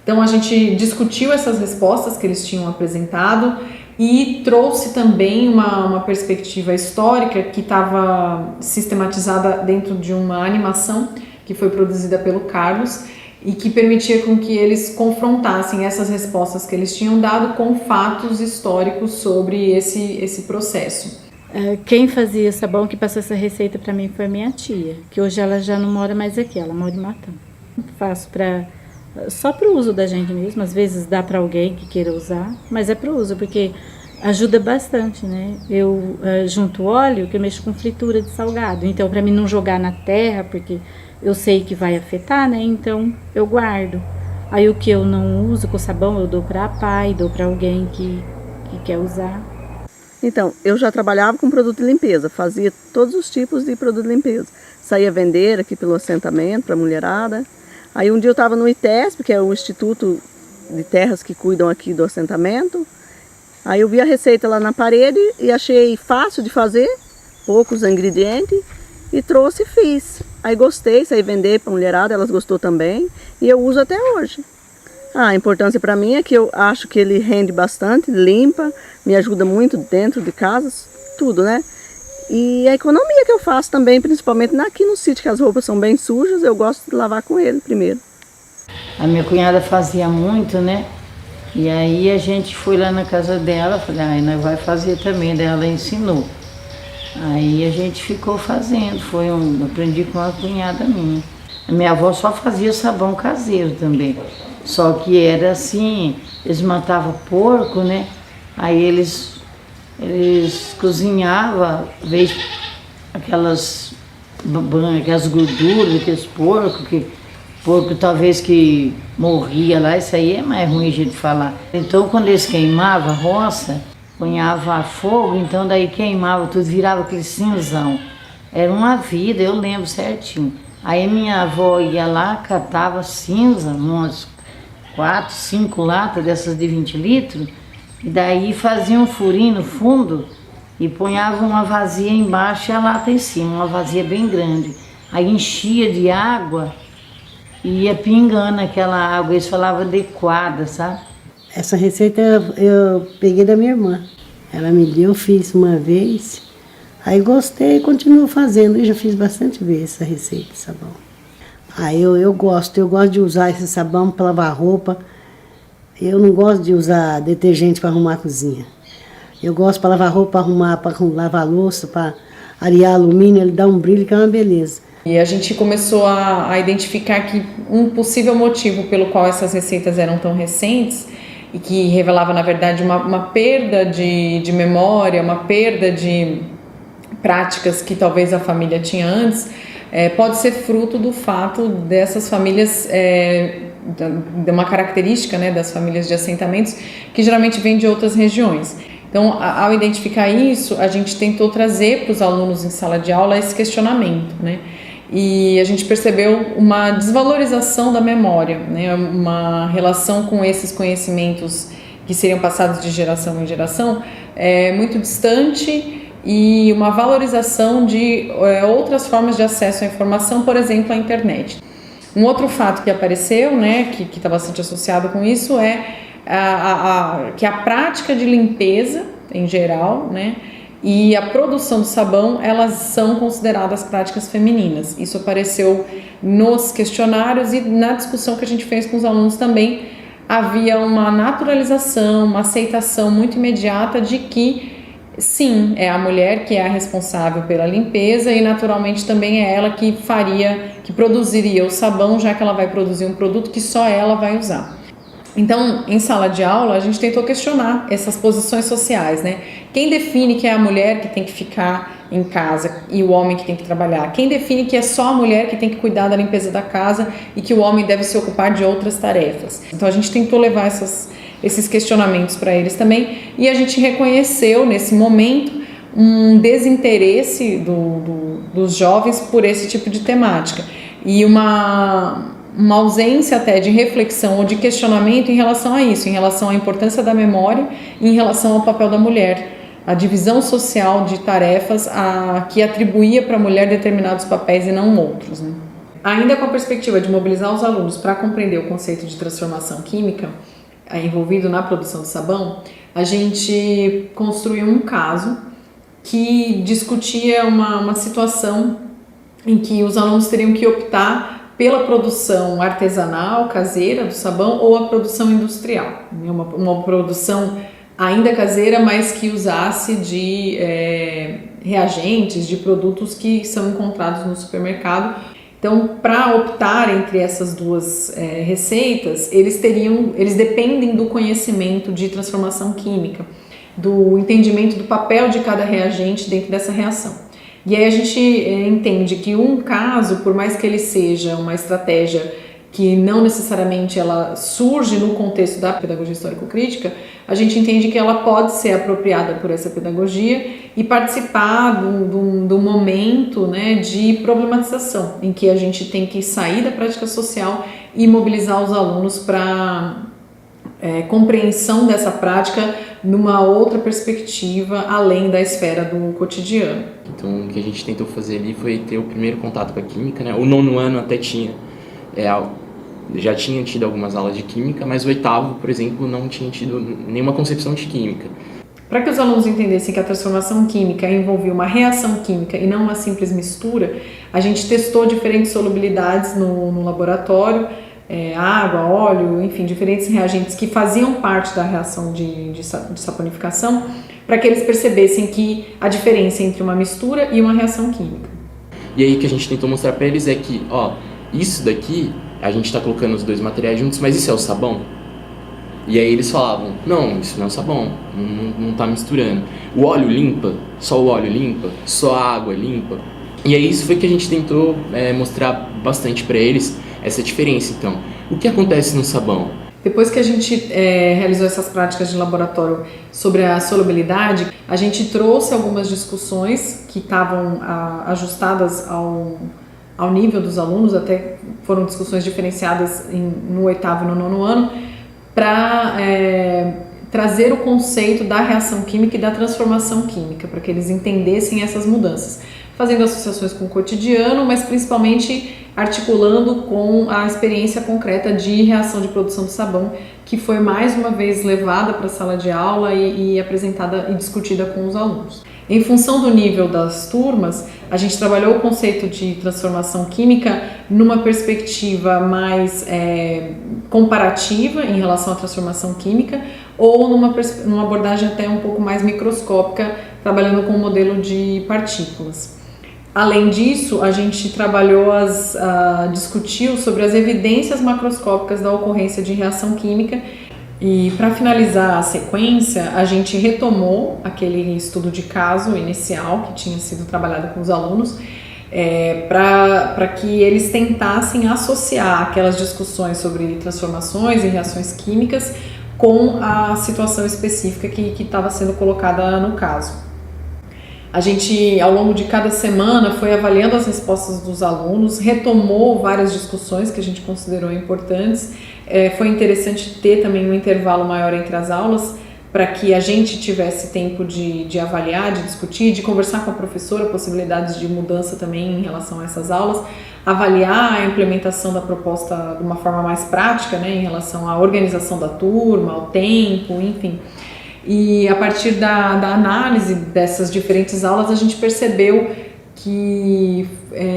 Então, a gente discutiu essas respostas que eles tinham apresentado e trouxe também uma perspectiva histórica que estava sistematizada dentro de uma animação que foi produzida pelo Carlos e que permitia com que eles confrontassem essas respostas que eles tinham dado com fatos históricos sobre esse processo. Quem fazia sabão, que passou essa receita para mim, foi a minha tia, que hoje ela já não mora mais aqui, ela mora em Matão. Faço só para o uso da gente mesmo, às vezes dá para alguém que queira usar, mas é para o uso, porque ajuda bastante, né? Eu junto óleo, que eu mexo com fritura de salgado, então para mim não jogar na terra, porque eu sei que vai afetar, né? Então eu guardo. Aí o que eu não uso com sabão, eu dou para a pai, dou para alguém que quer usar. Então, eu já trabalhava com produto de limpeza, fazia todos os tipos de produto de limpeza. Saía vender aqui pelo assentamento para a mulherada. Aí um dia eu estava no ITESP, que é o Instituto de Terras que cuidam aqui do assentamento. Aí eu vi a receita lá na parede e achei fácil de fazer, poucos ingredientes, e trouxe e fiz. Aí gostei, saí vender para a mulherada, elas gostou também, e eu uso até hoje. A importância para mim é que eu acho que ele rende bastante, limpa, me ajuda muito dentro de casa, tudo, né? E a economia que eu faço também, principalmente aqui no sítio, que as roupas são bem sujas, eu gosto de lavar com ele primeiro. A minha cunhada fazia muito, né? E aí a gente foi lá na casa dela, falei, nós vai fazer também, daí ela ensinou. Aí a gente ficou fazendo, aprendi com uma cunhada minha. A minha avó só fazia sabão caseiro também, só que era assim, eles matavam porco, né? Aí eles cozinhavam, veio aquelas gorduras, aqueles porco talvez que morria lá, isso aí é mais ruim de falar. Então quando eles queimavam a roça, punhava a fogo, então daí queimava tudo, virava aquele cinzão. Era uma vida, eu lembro certinho. Aí minha avó ia lá, catava cinza, umas 4, 5 latas dessas de 20 litros, e daí fazia um furinho no fundo e punhava uma vazia embaixo e a lata em cima, uma vazia bem grande. Aí enchia de água e ia pingando aquela água, eles falavam adequada, sabe? Essa receita eu peguei da minha irmã. Ela me deu, fiz uma vez, aí gostei e continuo fazendo. Eu já fiz bastante vezes essa receita de sabão. Aí eu gosto de usar esse sabão para lavar roupa. Eu não gosto de usar detergente para arrumar a cozinha. Eu gosto para lavar roupa, para lavar louça, para arear alumínio, ele dá um brilho que é uma beleza. E a gente começou a identificar que um possível motivo pelo qual essas receitas eram tão recentes e que revelava, na verdade, uma perda de memória, uma perda de práticas que talvez a família tinha antes, pode ser fruto do fato dessas famílias, de uma característica, né, das famílias de assentamentos, que geralmente vêm de outras regiões. Então, ao identificar isso, a gente tentou trazer para os alunos em sala de aula esse questionamento, né? E a gente percebeu uma desvalorização da memória, né? Uma relação com esses conhecimentos que seriam passados de geração em geração muito distante, e uma valorização de outras formas de acesso à informação, por exemplo, a internet. Um outro fato que apareceu, né, que está bastante associado com isso, é que a prática de limpeza, em geral, né, e a produção do sabão, elas são consideradas práticas femininas. Isso apareceu nos questionários e na discussão que a gente fez com os alunos também. Havia uma naturalização, uma aceitação muito imediata de que, sim, é a mulher que é a responsável pela limpeza e naturalmente também é ela que produziria o sabão, já que ela vai produzir um produto que só ela vai usar. Então, em sala de aula, a gente tentou questionar essas posições sociais, né? Quem define que é a mulher que tem que ficar em casa e o homem que tem que trabalhar? Quem define que é só a mulher que tem que cuidar da limpeza da casa e que o homem deve se ocupar de outras tarefas? Então, a gente tentou levar esses questionamentos para eles também, e a gente reconheceu nesse momento um desinteresse dos jovens por esse tipo de temática e uma ausência até de reflexão ou de questionamento em relação a isso, em relação à importância da memória e em relação ao papel da mulher, a divisão social de tarefas que atribuía para a mulher determinados papéis e não outros, né? Ainda com a perspectiva de mobilizar os alunos para compreender o conceito de transformação química envolvido na produção de sabão, a gente construiu um caso que discutia uma situação em que os alunos teriam que optar pela produção artesanal, caseira do sabão, ou a produção industrial, uma produção ainda caseira, mas que usasse de reagentes, de produtos que são encontrados no supermercado. Então, para optar entre essas duas receitas, eles dependem do conhecimento de transformação química, do entendimento do papel de cada reagente dentro dessa reação. E aí a gente entende que um caso, por mais que ele seja uma estratégia que não necessariamente ela surge no contexto da pedagogia histórico-crítica, a gente entende que ela pode ser apropriada por essa pedagogia e participar do momento, né, de problematização, em que a gente tem que sair da prática social e mobilizar os alunos para compreensão dessa prática numa outra perspectiva, além da esfera do cotidiano. Então, o que a gente tentou fazer ali foi ter o primeiro contato com a química, né? O 9º ano até já tinha tido algumas aulas de química, mas o 8º, por exemplo, não tinha tido nenhuma concepção de química. Para que os alunos entendessem que a transformação química envolvia uma reação química e não uma simples mistura, a gente testou diferentes solubilidades no laboratório, água, óleo, enfim, diferentes reagentes que faziam parte da reação de saponificação, para que eles percebessem que a diferença entre uma mistura e uma reação química. E aí que a gente tentou mostrar para eles é que, isso daqui, a gente está colocando os dois materiais juntos, mas isso é o sabão? E aí eles falavam, não, isso não é o sabão, não está misturando. O óleo limpa? Só o óleo limpa? Só a água limpa? E aí isso foi que a gente tentou mostrar bastante para eles, essa diferença. Então, o que acontece no sabão? Depois que a gente realizou essas práticas de laboratório sobre a solubilidade, a gente trouxe algumas discussões que estavam ajustadas ao nível dos alunos, até foram discussões diferenciadas no 8º e no 9º ano, para trazer o conceito da reação química e da transformação química, para que eles entendessem essas mudanças, fazendo associações com o cotidiano, mas principalmente articulando com a experiência concreta de reação de produção de sabão, que foi mais uma vez levada para a sala de aula e apresentada e discutida com os alunos. Em função do nível das turmas, a gente trabalhou o conceito de transformação química numa perspectiva mais comparativa em relação à transformação química, ou numa abordagem até um pouco mais microscópica, trabalhando com o modelo de partículas. Além disso, a gente discutiu sobre as evidências macroscópicas da ocorrência de reação química E para finalizar a sequência, a gente retomou aquele estudo de caso inicial que tinha sido trabalhado com os alunos, para que eles tentassem associar aquelas discussões sobre transformações e reações químicas com a situação específica que estava sendo colocada no caso. A gente, ao longo de cada semana, foi avaliando as respostas dos alunos, retomou várias discussões que a gente considerou importantes. Foi interessante ter também um intervalo maior entre as aulas, para que a gente tivesse tempo de avaliar, de discutir, de conversar com a professora, possibilidades de mudança também em relação a essas aulas, avaliar a implementação da proposta de uma forma mais prática, né, em relação à organização da turma, ao tempo, enfim. E a partir da análise dessas diferentes aulas, a gente percebeu que,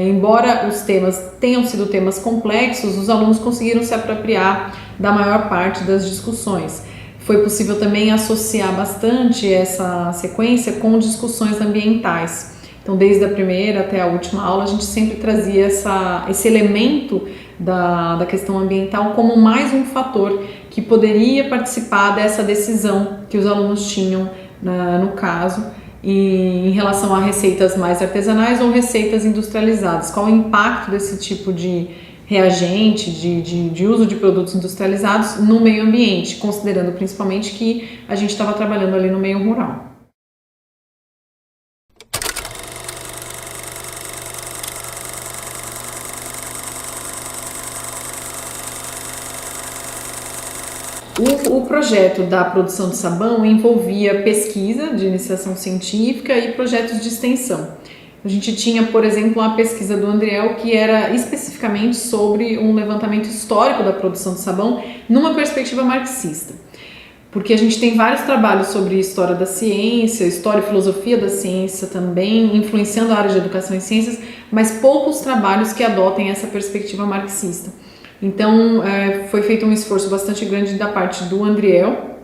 embora os temas tenham sido temas complexos, os alunos conseguiram se apropriar da maior parte das discussões. Foi possível também associar bastante essa sequência com discussões ambientais. Então, desde a primeira até a última aula, a gente sempre trazia esse elemento da questão ambiental como mais um fator que poderia participar dessa decisão que os alunos tinham no caso, em relação a receitas mais artesanais ou receitas industrializadas. Qual o impacto desse tipo de reagente, de uso de produtos industrializados no meio ambiente, considerando principalmente que a gente estava trabalhando ali no meio rural. O projeto da produção de sabão envolvia pesquisa de iniciação científica e projetos de extensão. A gente tinha, por exemplo, uma pesquisa do Andriel que era especificamente sobre um levantamento histórico da produção de sabão numa perspectiva marxista. Porque a gente tem vários trabalhos sobre história da ciência, história e filosofia da ciência também, influenciando a área de educação em ciências, mas poucos trabalhos que adotem essa perspectiva marxista. Então, foi feito um esforço bastante grande da parte do Andriel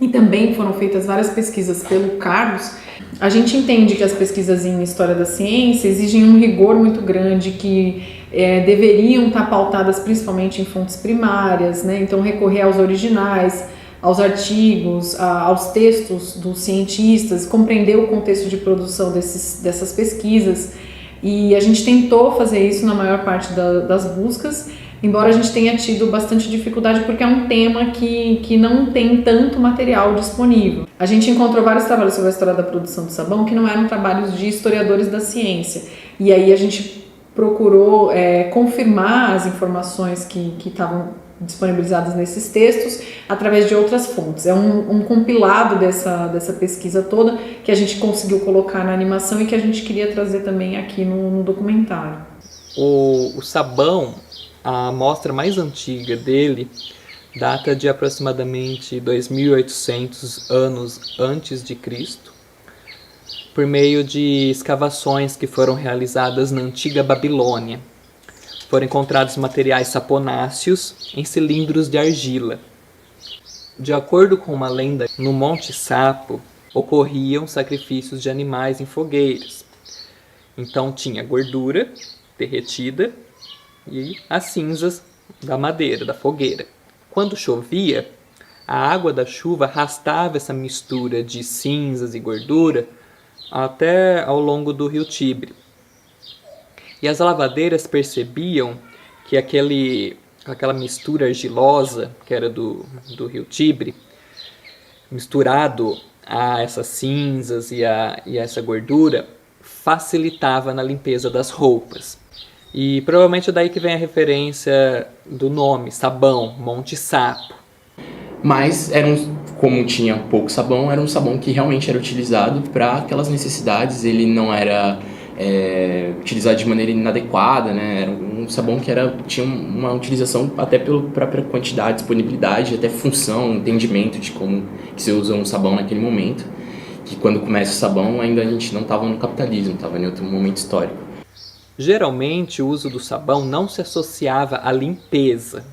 e também foram feitas várias pesquisas pelo Carlos. A gente entende que as pesquisas em história da ciência exigem um rigor muito grande, que deveriam estar pautadas principalmente em fontes primárias, né? Então, recorrer aos originais, aos artigos, aos textos dos cientistas, compreender o contexto de produção dessas pesquisas. E a gente tentou fazer isso na maior parte das buscas, embora a gente tenha tido bastante dificuldade porque é um tema que não tem tanto material disponível. A gente encontrou vários trabalhos sobre a história da produção de sabão que não eram trabalhos de historiadores da ciência. E aí a gente procurou confirmar as informações que estavam disponibilizadas nesses textos através de outras fontes. É um compilado dessa pesquisa toda que a gente conseguiu colocar na animação e que a gente queria trazer também aqui no documentário. O sabão, a amostra mais antiga dele data de aproximadamente 2.800 anos antes de Cristo, por meio de escavações que foram realizadas na antiga Babilônia. Foram encontrados materiais saponáceos em cilindros de argila. De acordo com uma lenda, no Monte Sapo ocorriam sacrifícios de animais em fogueiras. Então tinha gordura derretida e as cinzas da madeira, da fogueira. Quando chovia, a água da chuva arrastava essa mistura de cinzas e gordura até ao longo do rio Tibre. E as lavadeiras percebiam que aquela mistura argilosa, que era do rio Tibre, misturado a essas cinzas e a essa gordura, facilitava na limpeza das roupas. E provavelmente é daí que vem a referência do nome, sabão, Monte Sapo. Mas como tinha pouco sabão, era um sabão que realmente era utilizado para aquelas necessidades. Ele não era utilizado de maneira inadequada, né? Era um sabão que tinha uma utilização até pela própria quantidade, disponibilidade, até função, entendimento de como que se usa um sabão naquele momento. Que quando começa o sabão, ainda a gente não estava no capitalismo, estava em outro momento histórico. Geralmente o uso do sabão não se associava à limpeza.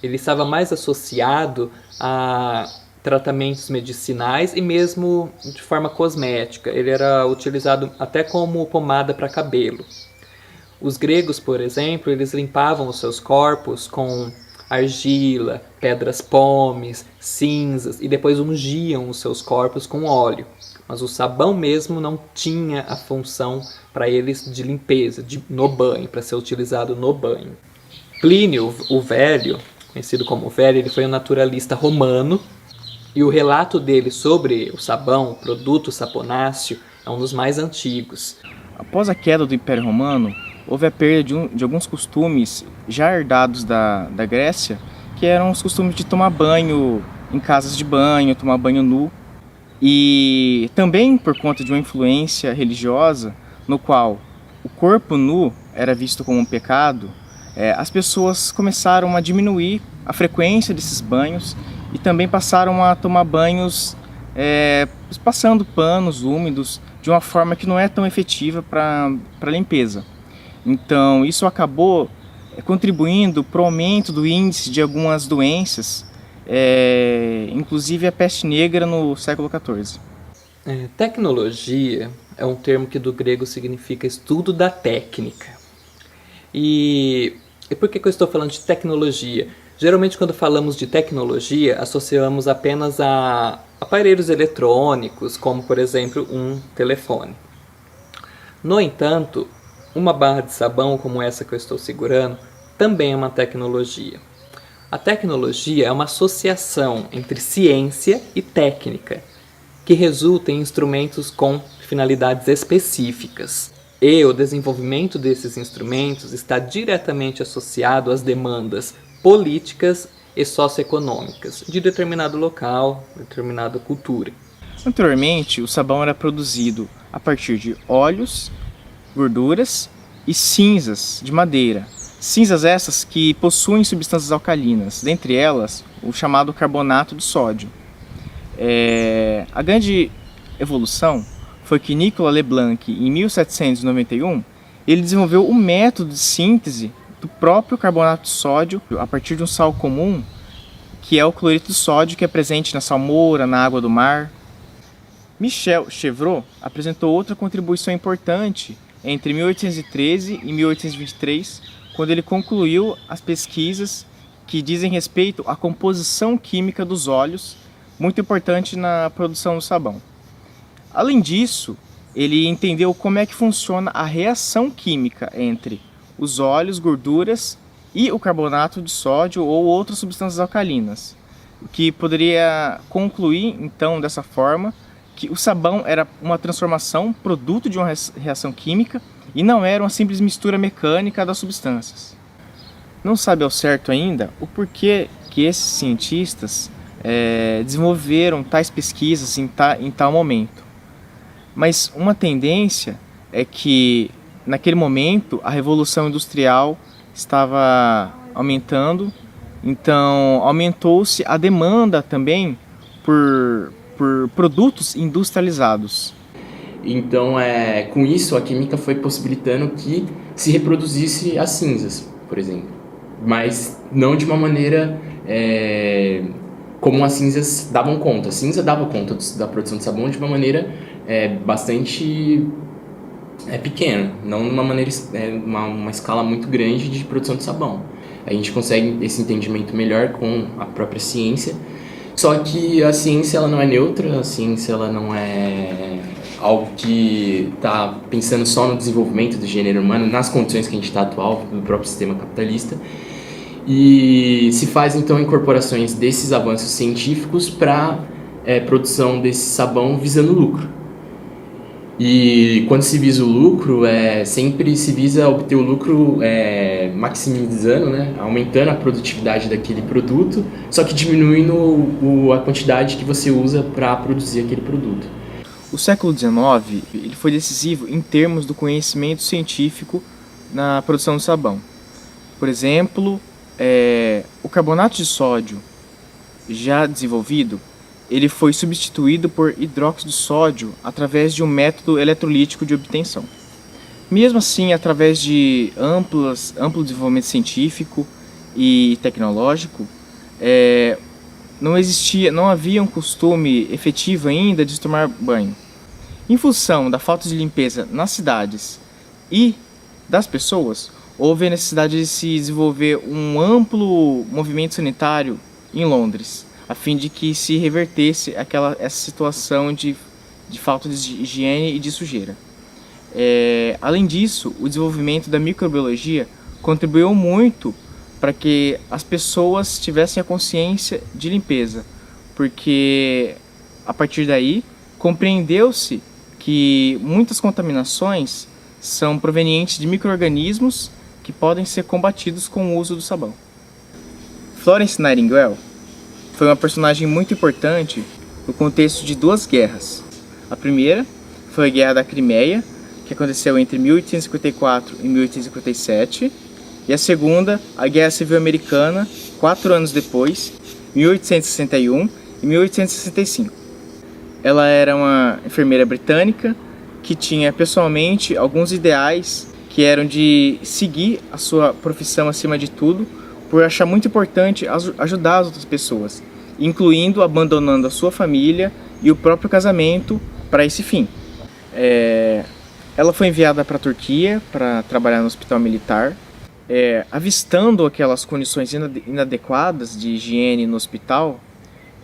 Ele estava mais associado a tratamentos medicinais e mesmo de forma cosmética. Ele era utilizado até como pomada para cabelo. Os gregos, por exemplo, eles limpavam os seus corpos com argila, pedras pómeis, cinzas e depois ungiam os seus corpos com óleo. Mas o sabão mesmo não tinha a função para eles de limpeza, no banho, para ser utilizado no banho. Plínio, o Velho, conhecido como Velho, ele foi um naturalista romano e o relato dele sobre o sabão, o produto saponáceo, é um dos mais antigos. Após a queda do Império Romano, houve a perda de alguns costumes já herdados da Grécia, que eram os costumes de tomar banho em casas de banho, tomar banho nu. E também por conta de uma influência religiosa, no qual o corpo nu era visto como um pecado, as pessoas começaram a diminuir a frequência desses banhos e também passaram a tomar banhos passando panos úmidos de uma forma que não é tão efetiva para a limpeza. Então isso acabou contribuindo para o aumento do índice de algumas doenças, inclusive a peste negra no século XIV. Tecnologia é um termo que do grego significa estudo da técnica. E por que eu estou falando de tecnologia? Geralmente quando falamos de tecnologia, associamos apenas a aparelhos eletrônicos, como por exemplo um telefone. No entanto, uma barra de sabão como essa que eu estou segurando também é uma tecnologia. A tecnologia é uma associação entre ciência e técnica, que resulta em instrumentos com finalidades específicas. E o desenvolvimento desses instrumentos está diretamente associado às demandas políticas e socioeconômicas de determinado local, determinada cultura. Anteriormente, o sabão era produzido a partir de óleos, gorduras e cinzas de madeira. Cinzas essas que possuem substâncias alcalinas, dentre elas o chamado carbonato de sódio. A grande evolução foi que Nicolas Leblanc, em 1791, ele desenvolveu o método de síntese do próprio carbonato de sódio a partir de um sal comum, que é o cloreto de sódio, que é presente na salmoura, na água do mar. Michel Chevreul apresentou outra contribuição importante entre 1813 e 1823, quando ele concluiu as pesquisas que dizem respeito à composição química dos óleos, muito importante na produção do sabão. Além disso, ele entendeu como é que funciona a reação química entre os óleos, gorduras e o carbonato de sódio ou outras substâncias alcalinas, o que poderia concluir, então, dessa forma, que o sabão era uma transformação, produto de uma reação química, e não era uma simples mistura mecânica das substâncias. Não sabe ao certo ainda o porquê que esses cientistas desenvolveram tais pesquisas em tal momento. Mas uma tendência é que, naquele momento, a revolução industrial estava aumentando, então aumentou-se a demanda também por produtos industrializados. Então, com isso, a química foi possibilitando que se reproduzisse as cinzas, por exemplo. Mas não de uma maneira como as cinzas davam conta. A cinza dava conta da produção de sabão de uma maneira bastante pequena, não numa maneira, uma escala muito grande de produção de sabão. A gente consegue esse entendimento melhor com a própria ciência, só que a ciência ela não é neutra, a ciência ela não é algo que está pensando só no desenvolvimento do gênero humano, nas condições que a gente está atual, do próprio sistema capitalista, e se faz então incorporações desses avanços científicos para produção desse sabão visando lucro. E quando se visa o lucro, sempre se visa obter o lucro maximizando, né? Aumentando a produtividade daquele produto, só que diminuindo a quantidade que você usa para produzir aquele produto. O século XIX ele foi decisivo em termos do conhecimento científico na produção do sabão. Por exemplo, o carbonato de sódio já desenvolvido, ele foi substituído por hidróxido de sódio através de um método eletrolítico de obtenção. Mesmo assim, através de amplo desenvolvimento científico e tecnológico, não havia um costume efetivo ainda de tomar banho. Em função da falta de limpeza nas cidades e das pessoas, houve a necessidade de se desenvolver um amplo movimento sanitário em Londres, a fim de que se revertesse essa situação de falta de higiene e de sujeira. Além disso, o desenvolvimento da microbiologia contribuiu muito para que as pessoas tivessem a consciência de limpeza, porque a partir daí compreendeu-se que muitas contaminações são provenientes de micro-organismos que podem ser combatidos com o uso do sabão. Florence Nightingale foi uma personagem muito importante no contexto de duas guerras. A primeira foi a Guerra da Crimeia, que aconteceu entre 1854 e 1857, e a segunda, a Guerra Civil Americana, 4 anos depois, 1861 e 1865. Ela era uma enfermeira britânica que tinha pessoalmente alguns ideais que eram de seguir a sua profissão acima de tudo, por achar muito importante ajudar as outras pessoas, incluindo abandonando a sua família e o próprio casamento para esse fim. Ela foi enviada para a Turquia para trabalhar no hospital militar. Avistando aquelas condições inadequadas de higiene no hospital,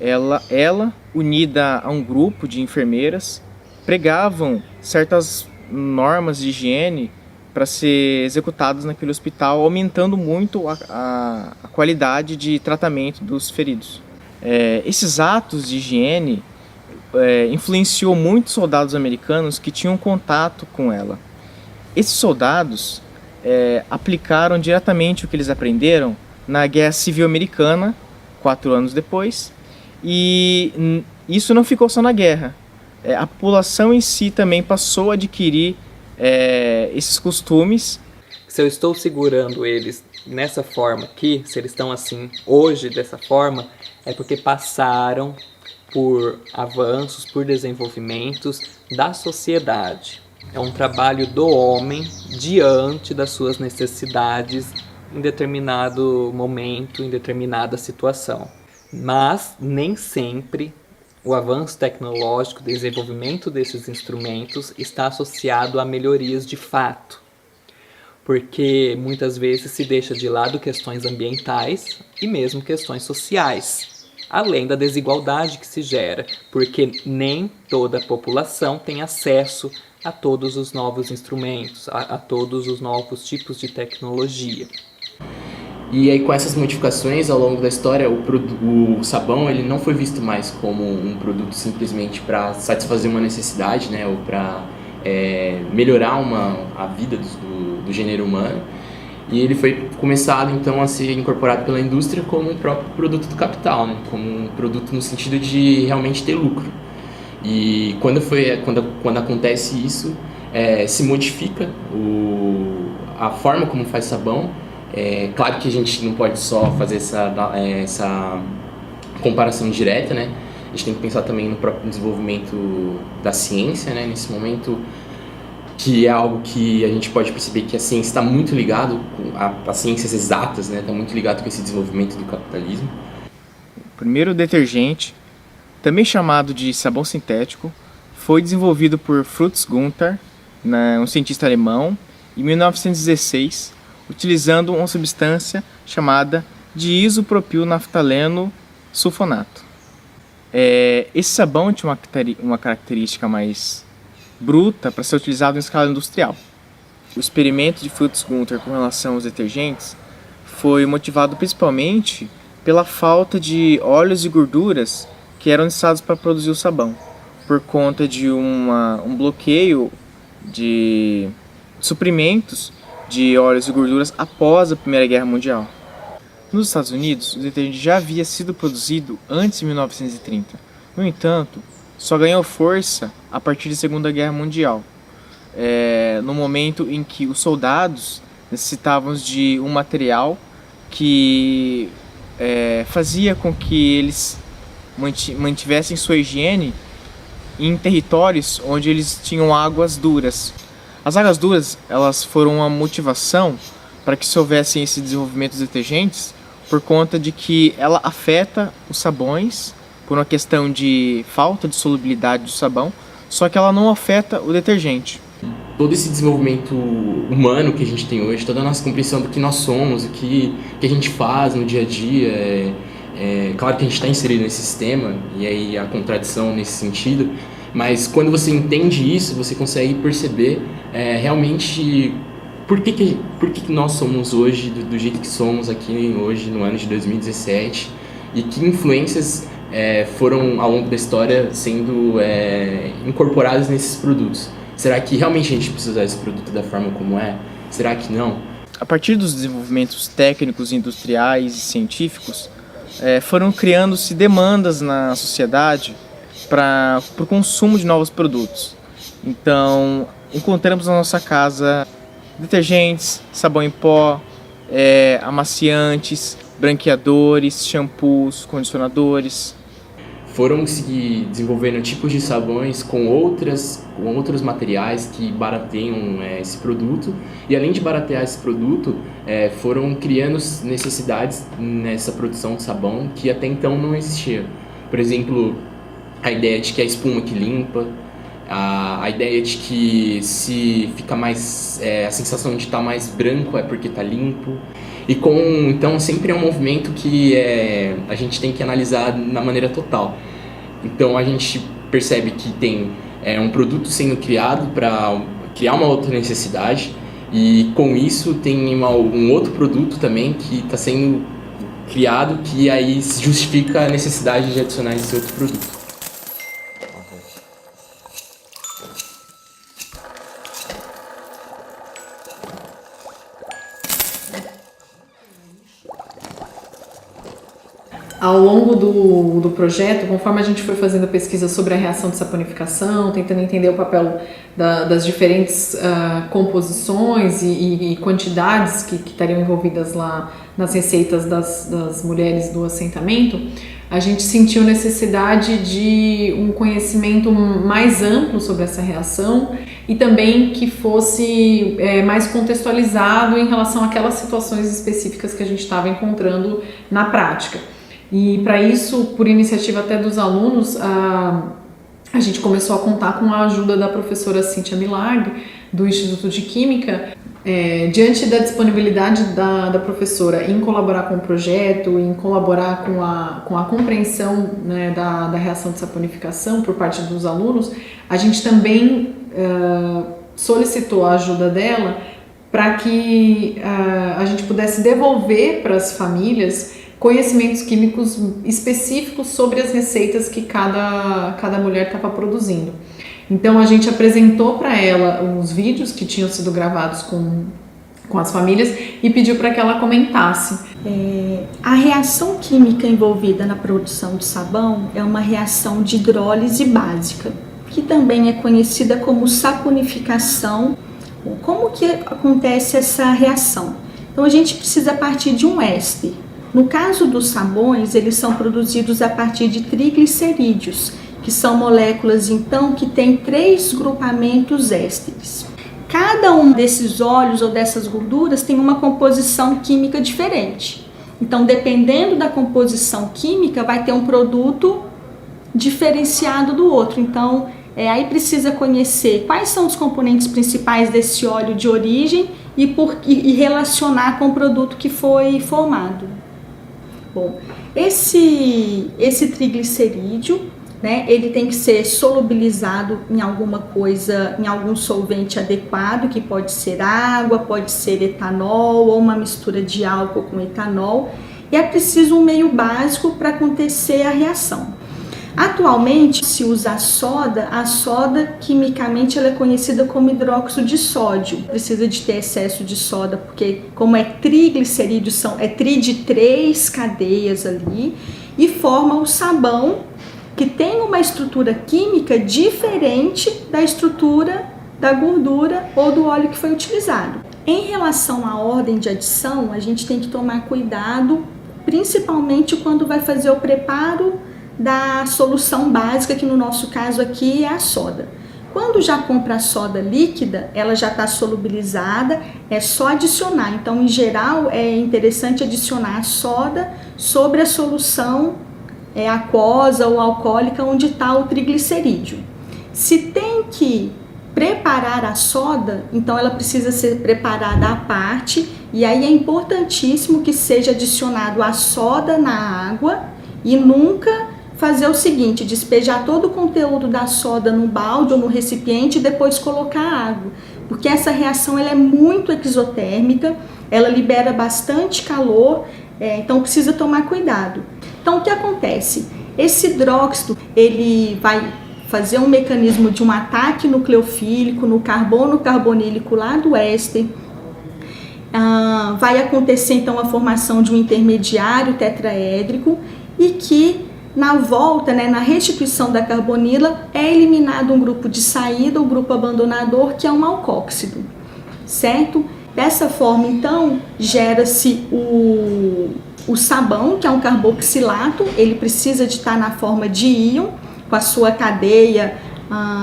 ela, unida a um grupo de enfermeiras, pregavam certas normas de higiene para ser executadas naquele hospital, aumentando muito a qualidade de tratamento dos feridos. Esses atos de higiene influenciou muitos soldados americanos que tinham contato com ela. Esses soldados aplicaram diretamente o que eles aprenderam na Guerra Civil Americana, 4 anos depois, e isso não ficou só na guerra. A população em si também passou a adquirir esses costumes. Se eu estou segurando eles nessa forma aqui, se eles estão assim hoje dessa forma, é porque passaram por avanços, por desenvolvimentos da sociedade. É um trabalho do homem diante das suas necessidades em determinado momento, em determinada situação. Mas nem sempre o avanço tecnológico, o desenvolvimento desses instrumentos está associado a melhorias de fato, porque muitas vezes se deixa de lado questões ambientais e mesmo questões sociais, além da desigualdade que se gera, porque nem toda a população tem acesso a todos os novos instrumentos, a todos os novos tipos de tecnologia. E aí, com essas modificações ao longo da história, o sabão ele não foi visto mais como um produto simplesmente para satisfazer uma necessidade, né, ou para melhorar a vida do gênero humano. E ele foi começado então a ser incorporado pela indústria como um próprio produto do capital, né, como um produto no sentido de realmente ter lucro. E quando acontece isso, se modifica a forma como faz sabão. Claro que a gente não pode só fazer essa comparação direta, né? A gente tem que pensar também no próprio desenvolvimento da ciência, né? Nesse momento, que é algo que a gente pode perceber que a ciência está muito ligado, as ciências exatas, né? Está muito ligado com esse desenvolvimento do capitalismo. O primeiro detergente, também chamado de sabão sintético, foi desenvolvido por Fritz Günther, um cientista alemão, em 1916, utilizando uma substância chamada de isopropilnaftaleno sulfonato. Esse sabão tinha uma característica mais bruta para ser utilizado em escala industrial. O experimento de Fritz Günther com relação aos detergentes foi motivado principalmente pela falta de óleos e gorduras que eram necessários para produzir o sabão, por conta de um bloqueio de suprimentos de óleos e gorduras após a Primeira Guerra Mundial. Nos Estados Unidos, o detergente já havia sido produzido antes de 1930. No entanto, só ganhou força a partir da Segunda Guerra Mundial, no momento em que os soldados necessitavam de um material que fazia com que eles mantivessem sua higiene em territórios onde eles tinham águas duras. As águas duras, elas foram uma motivação para que se houvesse esse desenvolvimento dos detergentes, por conta de que ela afeta os sabões por uma questão de falta de solubilidade do sabão, só que ela não afeta o detergente. Todo esse desenvolvimento humano que a gente tem hoje, toda a nossa compreensão do que nós somos, o que a gente faz no dia a dia, claro que a gente está inserido nesse sistema, e aí a contradição nesse sentido, mas quando você entende isso, você consegue perceber realmente por que nós somos hoje do jeito que somos aqui hoje no ano de 2017 e que influências foram ao longo da história sendo incorporadas nesses produtos. Será que realmente a gente precisa usar esse produto da forma como é? Será que não? A partir dos desenvolvimentos técnicos, industriais e científicos, foram criando-se demandas na sociedade para o consumo de novos produtos. Então, encontramos na nossa casa detergentes, sabão em pó, amaciantes, branqueadores, shampoos, condicionadores. Foram se desenvolvendo tipos de sabões com outros materiais que barateiam esse produto. E além de baratear esse produto, foram criando necessidades nessa produção de sabão que até então não existia. Por exemplo, a ideia de que a espuma que limpa, a ideia de que se fica mais... a sensação de estar mais branco é porque está limpo. Então sempre é um movimento que a gente tem que analisar na maneira total. Então a gente percebe que tem um produto sendo criado para criar uma outra necessidade, e com isso tem um outro produto também que está sendo criado, que aí justifica a necessidade de adicionar esse outro produto. Ao longo do projeto, conforme a gente foi fazendo pesquisa sobre a reação de saponificação, tentando entender o papel das diferentes composições e quantidades que estariam envolvidas lá nas receitas das mulheres do assentamento, a gente sentiu necessidade de um conhecimento mais amplo sobre essa reação e também que fosse mais contextualizado em relação àquelas situações específicas que a gente estava encontrando na prática. E para isso, por iniciativa até dos alunos, a gente começou a contar com a ajuda da professora Cíntia Milagre, do Instituto de Química. Diante da disponibilidade da professora em colaborar com o projeto, em colaborar com a compreensão, né, da reação de saponificação por parte dos alunos, a gente também solicitou a ajuda dela para que a gente pudesse devolver para as famílias conhecimentos químicos específicos sobre as receitas que cada mulher estava produzindo. Então a gente apresentou para ela os vídeos que tinham sido gravados com as famílias e pediu para que ela comentasse. A reação química envolvida na produção de sabão é uma reação de hidrólise básica, que também é conhecida como saponificação. Como que acontece essa reação? Então a gente precisa partir de um éster. No caso dos sabões, eles são produzidos a partir de triglicerídeos, que são moléculas então que têm 3 grupamentos ésteres. Cada um desses óleos ou dessas gorduras tem uma composição química diferente. Então, dependendo da composição química, vai ter um produto diferenciado do outro. Então, aí precisa conhecer quais são os componentes principais desse óleo de origem e relacionar com o produto que foi formado. Bom, esse triglicerídeo, né, ele tem que ser solubilizado em alguma coisa, em algum solvente adequado, que pode ser água, pode ser etanol ou uma mistura de álcool com etanol, e é preciso um meio básico para acontecer a reação. Atualmente se usa a soda quimicamente ela é conhecida como hidróxido de sódio. Precisa de ter excesso de soda porque como é triglicerídeo, é tri de 3 cadeias ali e forma o sabão que tem uma estrutura química diferente da estrutura da gordura ou do óleo que foi utilizado. Em relação à ordem de adição, a gente tem que tomar cuidado, principalmente quando vai fazer o preparo da solução básica, que no nosso caso aqui é a soda. Quando já compra a soda líquida, ela já está solubilizada, é só adicionar. Então, em geral, é interessante adicionar a soda sobre a solução aquosa ou alcoólica onde está o triglicerídeo. Se tem que preparar a soda, então ela precisa ser preparada à parte, e aí é importantíssimo que seja adicionado a soda na água e nunca fazer o seguinte, despejar todo o conteúdo da soda no balde ou no recipiente e depois colocar a água, porque essa reação ela é muito exotérmica, ela libera bastante calor, então precisa tomar cuidado. Então o que acontece? Esse hidróxido ele vai fazer um mecanismo de um ataque nucleofílico no carbono carbonílico lá do éster, vai acontecer então a formação de um intermediário tetraédrico e que na volta, na restituição da carbonila, é eliminado um grupo de saída, o grupo abandonador, que é um alcóxido, certo? Dessa forma, então, gera-se o sabão, que é um carboxilato, ele precisa de estar na forma de íon, com a sua cadeia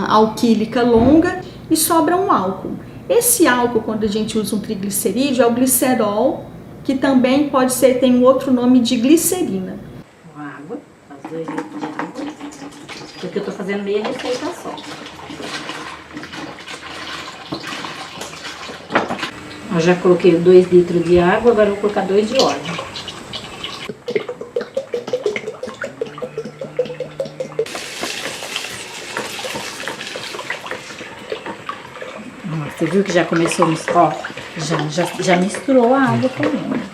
alquílica longa, e sobra um álcool. Esse álcool, quando a gente usa um triglicerídeo, é o glicerol, que também tem um outro nome de glicerina. Água, as 2 litros de água, porque eu estou fazendo meia receita só. Eu já coloquei 2 litros de água, agora eu vou colocar 2 de óleo. Você viu que já começou a misturar? Ó, já misturou a água também.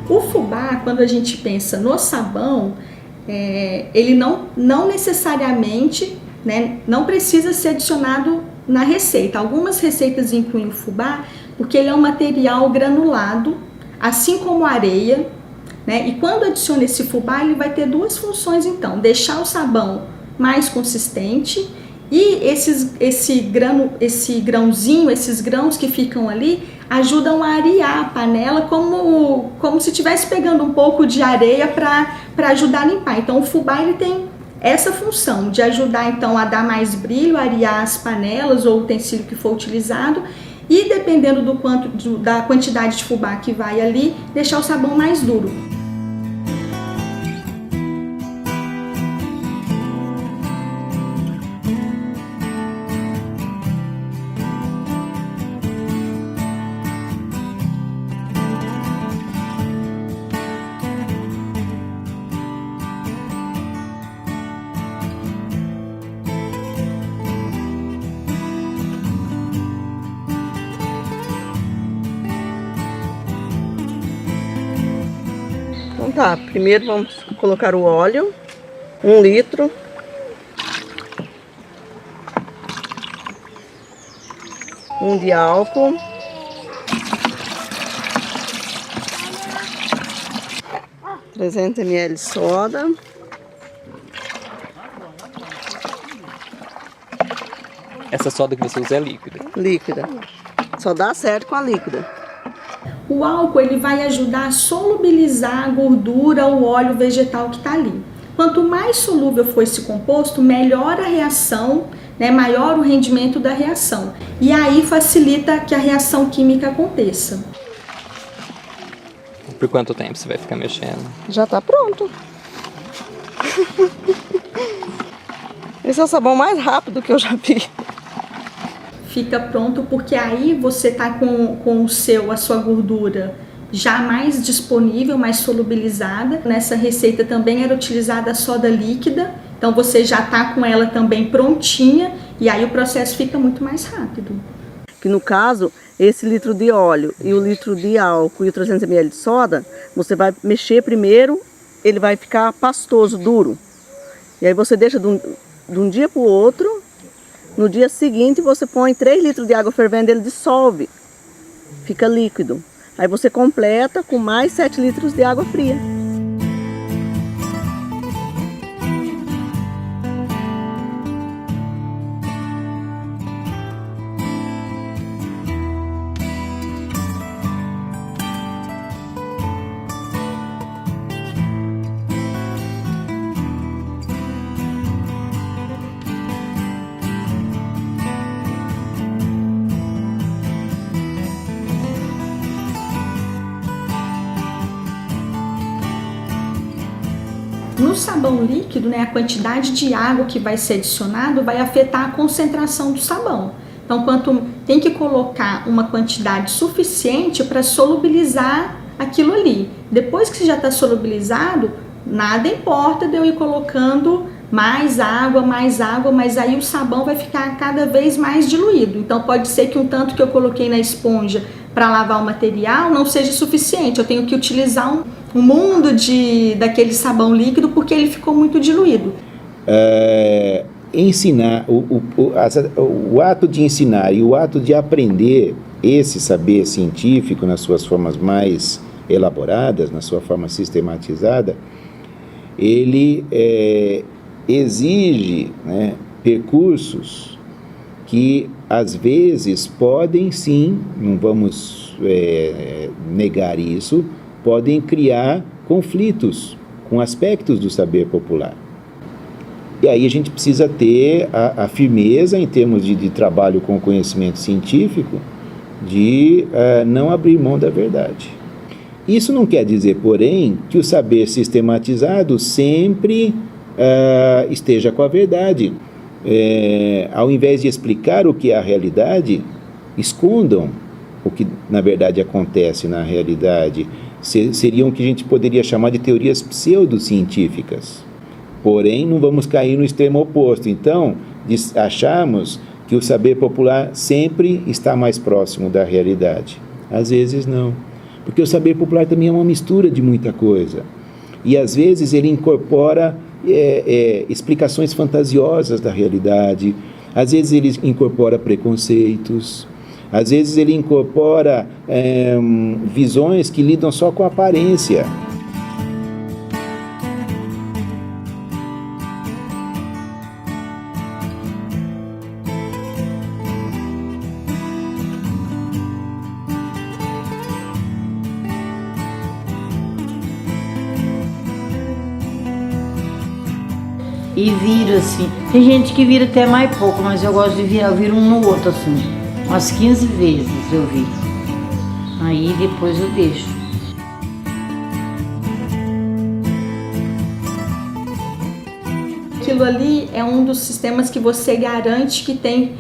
O fubá, quando a gente pensa no sabão, ele não necessariamente, não precisa ser adicionado na receita. Algumas receitas incluem o fubá porque ele é um material granulado, assim como a areia, e quando adiciona esse fubá, ele vai ter 2 funções, então, deixar o sabão mais consistente e esse grãozinho, esses grãos que ficam ali, ajudam a arear a panela como se estivesse pegando um pouco de areia para ajudar a limpar. Então o fubá ele tem essa função de ajudar então a dar mais brilho, a arear as panelas ou o utensílio que for utilizado e dependendo da quantidade de fubá que vai ali, deixar o sabão mais duro. Então tá, primeiro vamos colocar o óleo, 1 litro. Um de álcool. $300 ml de soda. Essa soda que você usa é líquida? Líquida. Só dá certo com a líquida. O álcool ele vai ajudar a solubilizar a gordura, o óleo vegetal que está ali. Quanto mais solúvel for esse composto, melhor a reação, maior o rendimento da reação. E aí facilita que a reação química aconteça. Por quanto tempo você vai ficar mexendo? Já está pronto. Esse é o sabão mais rápido que eu já vi. Fica pronto porque aí você está com a sua gordura já mais disponível, mais solubilizada. Nessa receita também era utilizada a soda líquida, então você já está com ela também prontinha e aí o processo fica muito mais rápido. Que no caso, esse litro de óleo e o litro de álcool e o 300 ml de soda, você vai mexer primeiro, ele vai ficar pastoso, duro. E aí você deixa de um dia para o outro. No dia seguinte você põe 3 litros de água fervendo, ele dissolve, fica líquido. Aí você completa com mais 7 litros de água fria. no sabão líquido, né, a quantidade de água que vai ser adicionado vai afetar a concentração do sabão. Então, tem que colocar uma quantidade suficiente para solubilizar aquilo ali. Depois que já está solubilizado, nada importa de eu ir colocando mais água, mas aí o sabão vai ficar cada vez mais diluído. Então, pode ser que um tanto que eu coloquei na esponja para lavar o material não seja suficiente. Eu tenho que utilizar um mundo daquele sabão líquido porque ele ficou muito diluído. Ensinar, o ato de ensinar e o ato de aprender esse saber científico nas suas formas mais elaboradas, na sua forma sistematizada, ele exige, né, percursos que às vezes podem sim, não vamos negar isso, podem criar conflitos com aspectos do saber popular. E aí a gente precisa ter a firmeza em termos de trabalho com o conhecimento científico de não abrir mão da verdade. Isso não quer dizer, porém, que o saber sistematizado sempre esteja com a verdade. Ao invés de explicar o que é a realidade, escondam o que na verdade acontece na realidade. Seriam o que a gente poderia chamar de teorias pseudocientíficas. Porém, não vamos cair no extremo oposto. Então, acharmos que o saber popular sempre está mais próximo da realidade. Às vezes não. Porque o saber popular também é uma mistura de muita coisa. E às vezes ele incorpora explicações fantasiosas da realidade. Às vezes ele incorpora preconceitos. Às vezes ele incorpora visões que lidam só com a aparência. E viro assim. Tem gente que vira até mais pouco, mas eu gosto de virar, eu viro um no outro assim. Umas 15 vezes eu viro. Aí depois eu deixo. Aquilo ali é um dos sistemas que você garante que tem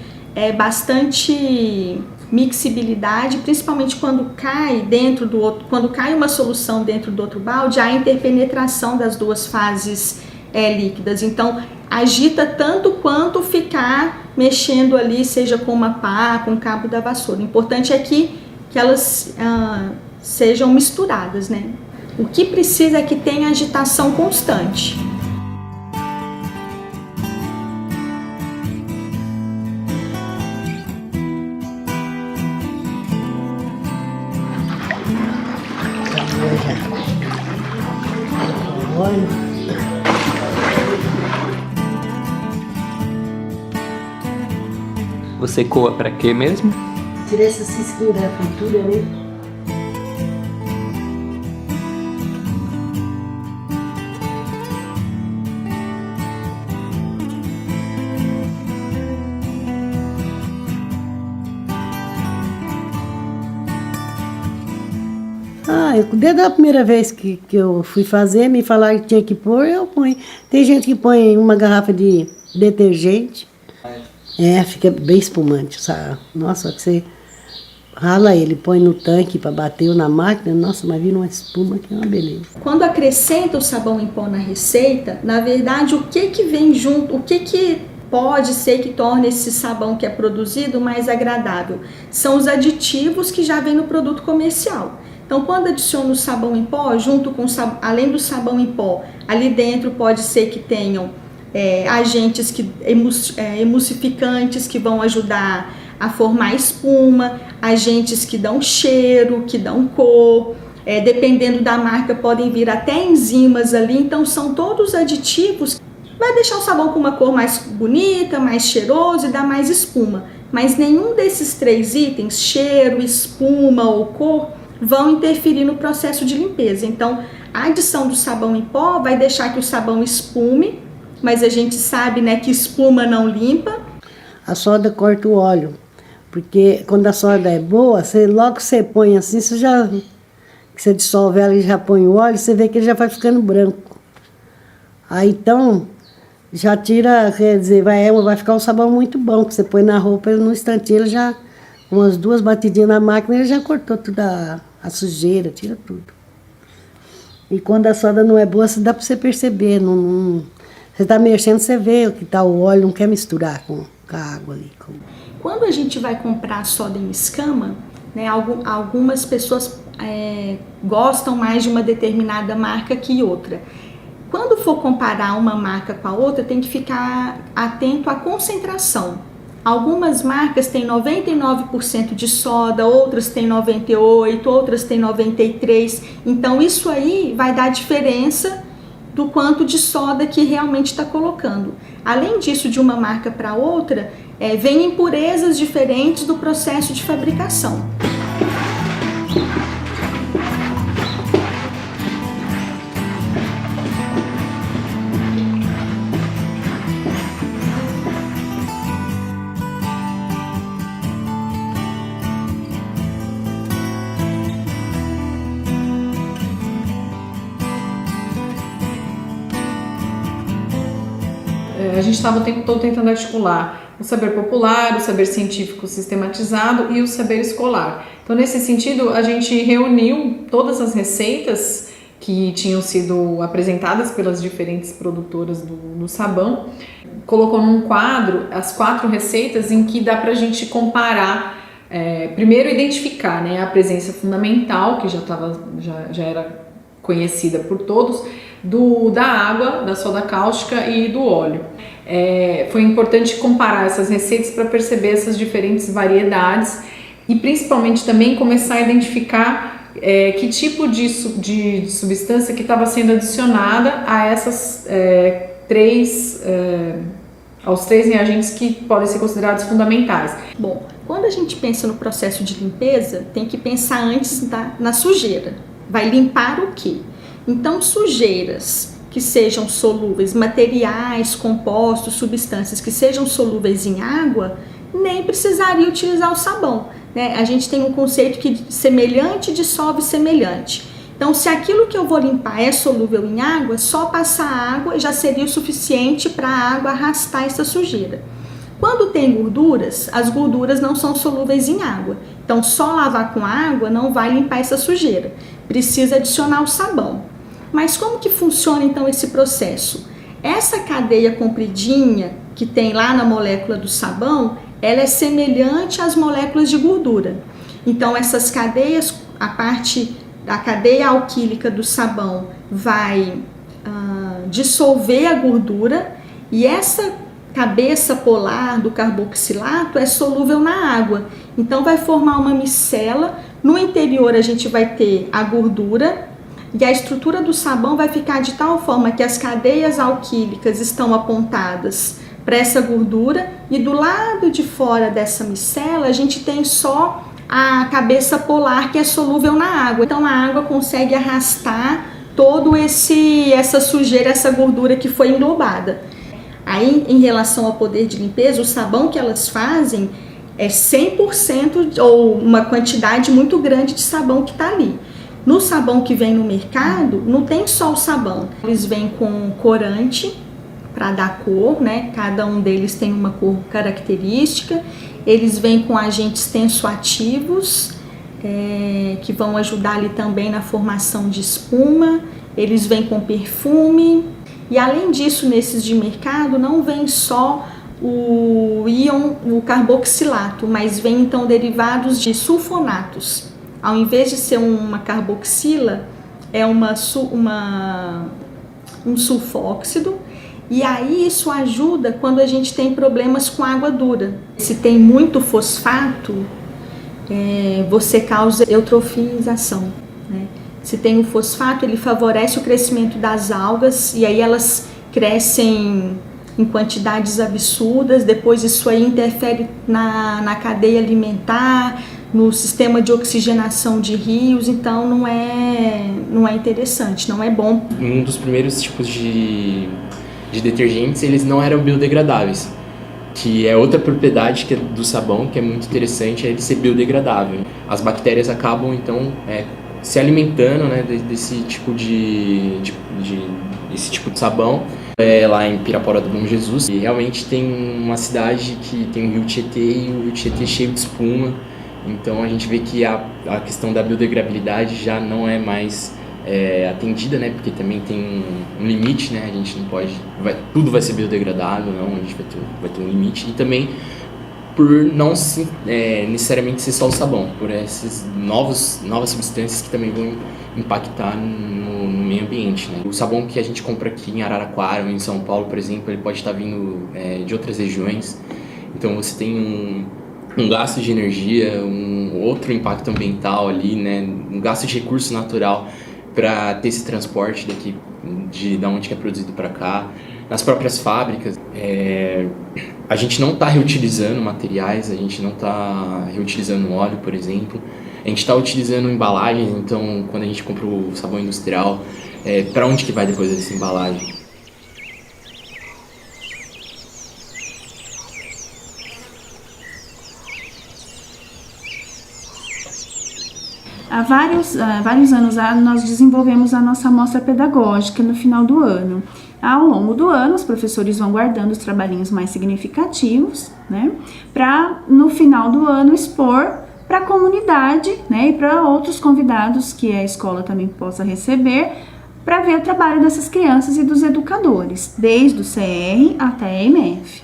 bastante mixibilidade, principalmente quando cai dentro do outro, quando cai uma solução dentro do outro balde, há interpenetração das duas fases líquidas. Então agita tanto quanto ficar mexendo ali, seja com uma pá, com o cabo da vassoura. O importante é que elas sejam misturadas, né? O que precisa é que tenha agitação constante. Você coa para quê mesmo? Tirar essa cisquinha da fritura, né? Desde a primeira vez que eu fui fazer, me falaram que tinha que pôr, eu ponho. Tem gente que põe uma garrafa de detergente. Fica bem espumante, sabe? Nossa, que você rala ele, põe no tanque para bater ou na máquina, nossa, mas vira uma espuma que é uma beleza. Quando acrescenta o sabão em pó na receita, na verdade, o que vem junto, o que pode ser que torne esse sabão que é produzido mais agradável? São os aditivos que já vem no produto comercial. Então, quando adiciona o sabão em pó, além do sabão em pó, ali dentro pode ser que tenham agentes emulsificantes que vão ajudar a formar espuma, agentes que dão cheiro, que dão cor, dependendo da marca podem vir até enzimas ali, então são todos aditivos que vai deixar o sabão com uma cor mais bonita, mais cheiroso e dar mais espuma, mas nenhum desses três itens, cheiro, espuma ou cor, vão interferir no processo de limpeza. Então a adição do sabão em pó vai deixar que o sabão espume, mas a gente sabe, né, que espuma não limpa. A soda corta o óleo, porque quando a soda é boa, logo que você põe assim, você dissolve ela e já põe o óleo, você vê que ele já vai ficando branco. Aí então, já tira, quer dizer, vai ficar um sabão muito bom, que você põe na roupa, no instantinho ele já, umas 2 batidinhas na máquina, ele já cortou toda a sujeira, tira tudo. E quando a soda não é boa, dá para você perceber, você está mexendo, você vê que tá o óleo, não quer misturar com a água ali. Quando a gente vai comprar soda em escama, né, algumas pessoas gostam mais de uma determinada marca que outra. Quando for comparar uma marca com a outra, tem que ficar atento à concentração. Algumas marcas têm 99% de soda, outras têm 98%, outras têm 93%. Então isso aí vai dar diferença do quanto de soda que realmente está colocando. Além disso, de uma marca para outra, vem impurezas diferentes do processo de fabricação. A gente estava o tempo todo tentando articular o saber popular, o saber científico sistematizado e o saber escolar. Então, nesse sentido, a gente reuniu todas as receitas que tinham sido apresentadas pelas diferentes produtoras do sabão, colocou num quadro as 4 receitas em que dá para a gente comparar, primeiro identificar, né, a presença fundamental, que já era conhecida por todos, da água, da soda cáustica e do óleo. Foi importante comparar essas receitas para perceber essas diferentes variedades e principalmente também começar a identificar que tipo de substância que estava sendo adicionada a essas aos 3 reagentes que podem ser considerados fundamentais. Bom, quando a gente pensa no processo de limpeza, tem que pensar antes na sujeira. Vai limpar o quê? Então, sujeiras que sejam solúveis, materiais, compostos, substâncias que sejam solúveis em água, nem precisaria utilizar o sabão, né? A gente tem um conceito que semelhante dissolve semelhante. Então, se aquilo que eu vou limpar é solúvel em água, só passar água já seria o suficiente para a água arrastar essa sujeira. Quando tem gorduras, as gorduras não são solúveis em água. Então, só lavar com água não vai limpar essa sujeira. Precisa adicionar o sabão. Mas como que funciona então esse processo? Essa cadeia compridinha que tem lá na molécula do sabão, ela é semelhante às moléculas de gordura. Então essas cadeias, a cadeia alquílica do sabão vai dissolver a gordura e essa cabeça polar do carboxilato é solúvel na água. Então vai formar uma micela. No interior a gente vai ter a gordura e a estrutura do sabão vai ficar de tal forma que as cadeias alquílicas estão apontadas para essa gordura e do lado de fora dessa micela a gente tem só a cabeça polar que é solúvel na água. Então a água consegue arrastar todo essa sujeira, essa gordura que foi englobada. Aí, em relação ao poder de limpeza, o sabão que elas fazem é 100% ou uma quantidade muito grande de sabão que está ali. No sabão que vem no mercado, não tem só o sabão. Eles vêm com corante para dar cor, né? Cada um deles tem uma cor característica. Eles vêm com agentes tensoativos, que vão ajudar ali também na formação de espuma. Eles vêm com perfume. E além disso, nesses de mercado, não vem só o íon, o carboxilato, mas vem então derivados de sulfonatos. Ao invés de ser uma carboxila, é um sulfóxido. E aí isso ajuda quando a gente tem problemas com água dura. Se tem muito fosfato, você causa eutrofização, né? Se tem o fosfato, ele favorece o crescimento das algas e aí elas crescem em quantidades absurdas. Depois isso aí interfere na cadeia alimentar, no sistema de oxigenação de rios, então não é interessante, não é bom. Um dos primeiros tipos de detergentes, eles não eram biodegradáveis, que é outra propriedade do sabão que é muito interessante, é ele ser biodegradável. As bactérias acabam então se alimentando, né, desse tipo de sabão É lá em Pirapora do Bom Jesus, e realmente tem uma cidade que tem o Rio Tietê, e o Rio Tietê cheio de espuma, então a gente vê que a questão da biodegradabilidade já não é mais atendida, né, porque também tem um limite, né, a gente não pode, tudo vai ser biodegradável, não, a gente vai ter um limite, e também por não necessariamente ser só o sabão, por essas novas substâncias que também vão impactar no meio ambiente, né? O sabão que a gente compra aqui em Araraquara ou em São Paulo, por exemplo, ele pode estar vindo de outras regiões, então você tem um gasto de energia, um outro impacto ambiental ali, né? Um gasto de recurso natural para ter esse transporte daqui da onde que é produzido para cá. Nas próprias fábricas, a gente não está reutilizando materiais, a gente não está reutilizando óleo, por exemplo. A gente está utilizando embalagens, então quando a gente compra o sabão industrial, para onde que vai depois dessa embalagem? Há vários anos nós desenvolvemos a nossa amostra pedagógica no final do ano. Ao longo do ano, os professores vão guardando os trabalhinhos mais significativos, né, para no final do ano expor para a comunidade, né, e para outros convidados que a escola também possa receber, para ver o trabalho dessas crianças e dos educadores, desde o CR até a EMF.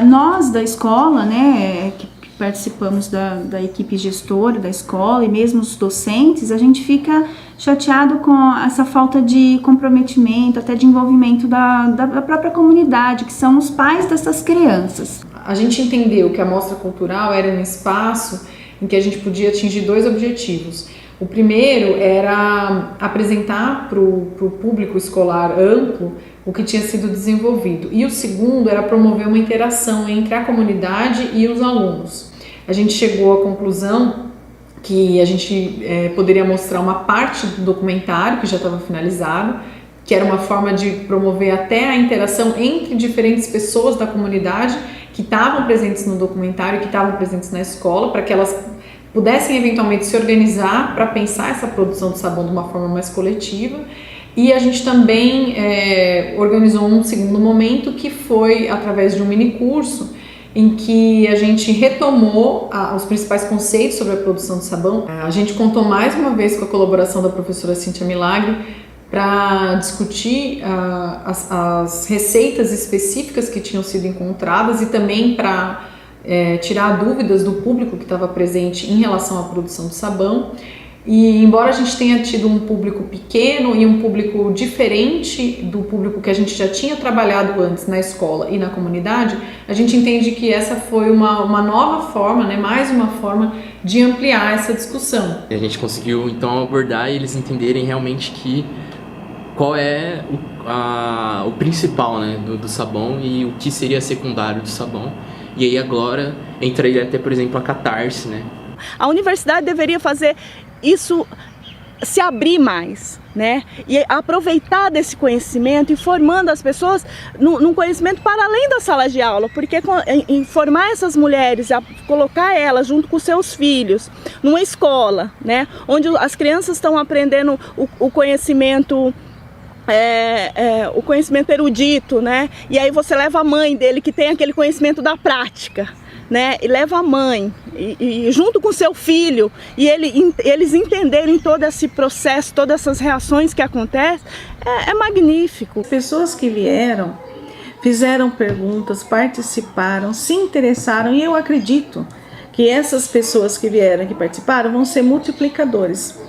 Nós da escola, né, que participamos da equipe gestora da escola e mesmo os docentes, a gente fica chateado com essa falta de comprometimento, até de envolvimento da própria comunidade, que são os pais dessas crianças. A gente entendeu que a mostra cultural era um espaço em que a gente podia atingir 2 objetivos. O primeiro era apresentar para o público escolar amplo o que tinha sido desenvolvido. E o segundo era promover uma interação entre a comunidade e os alunos. A gente chegou à conclusão que a gente poderia mostrar uma parte do documentário que já estava finalizado, que era uma forma de promover até a interação entre diferentes pessoas da comunidade que estavam presentes no documentário, que estavam presentes na escola, para que elas pudessem eventualmente se organizar para pensar essa produção de sabão de uma forma mais coletiva. E a gente também organizou um segundo momento, que foi através de um mini curso em que a gente retomou os principais conceitos sobre a produção de sabão. A gente contou mais uma vez com a colaboração da professora Cíntia Milagre para discutir as receitas específicas que tinham sido encontradas e também para tirar dúvidas do público que estava presente em relação à produção de sabão. E embora a gente tenha tido um público pequeno e um público diferente do público que a gente já tinha trabalhado antes na escola e na comunidade, a gente entende que essa foi uma nova forma, né, mais uma forma de ampliar essa discussão. A gente conseguiu então abordar e eles entenderem realmente qual é o principal, né, do sabão e o que seria secundário do sabão. E aí agora entraria até, por exemplo, a catarse, né? A universidade deveria fazer isso, se abrir mais, né? E aproveitar desse conhecimento e formando as pessoas num conhecimento para além da sala de aula, porque informar essas mulheres, colocar elas junto com seus filhos numa escola, né? Onde as crianças estão aprendendo o conhecimento o conhecimento erudito, né? E aí você leva a mãe dele que tem aquele conhecimento da prática, né? E leva a mãe e junto com seu filho e eles entenderem todo esse processo, todas essas reações que acontecem, é magnífico. Pessoas que vieram, fizeram perguntas, participaram, se interessaram e eu acredito que essas pessoas que vieram, que participaram, vão ser multiplicadores.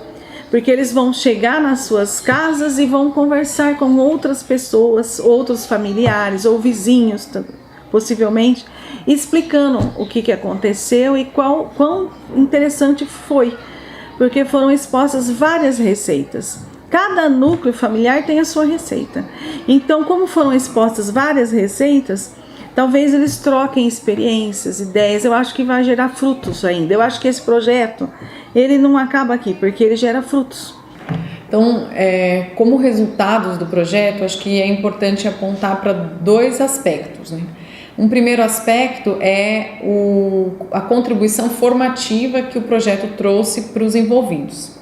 Porque eles vão chegar nas suas casas e vão conversar com outras pessoas, outros familiares ou vizinhos, possivelmente, explicando o que aconteceu e quão interessante foi, porque foram expostas várias receitas. Cada núcleo familiar tem a sua receita. Então, como foram expostas várias receitas, talvez eles troquem experiências, ideias. Eu acho que vai gerar frutos ainda. Eu acho que esse projeto, ele não acaba aqui, porque ele gera frutos. Então, como resultados do projeto, acho que é importante apontar para 2 aspectos, né? Um primeiro aspecto é a contribuição formativa que o projeto trouxe para os envolvidos.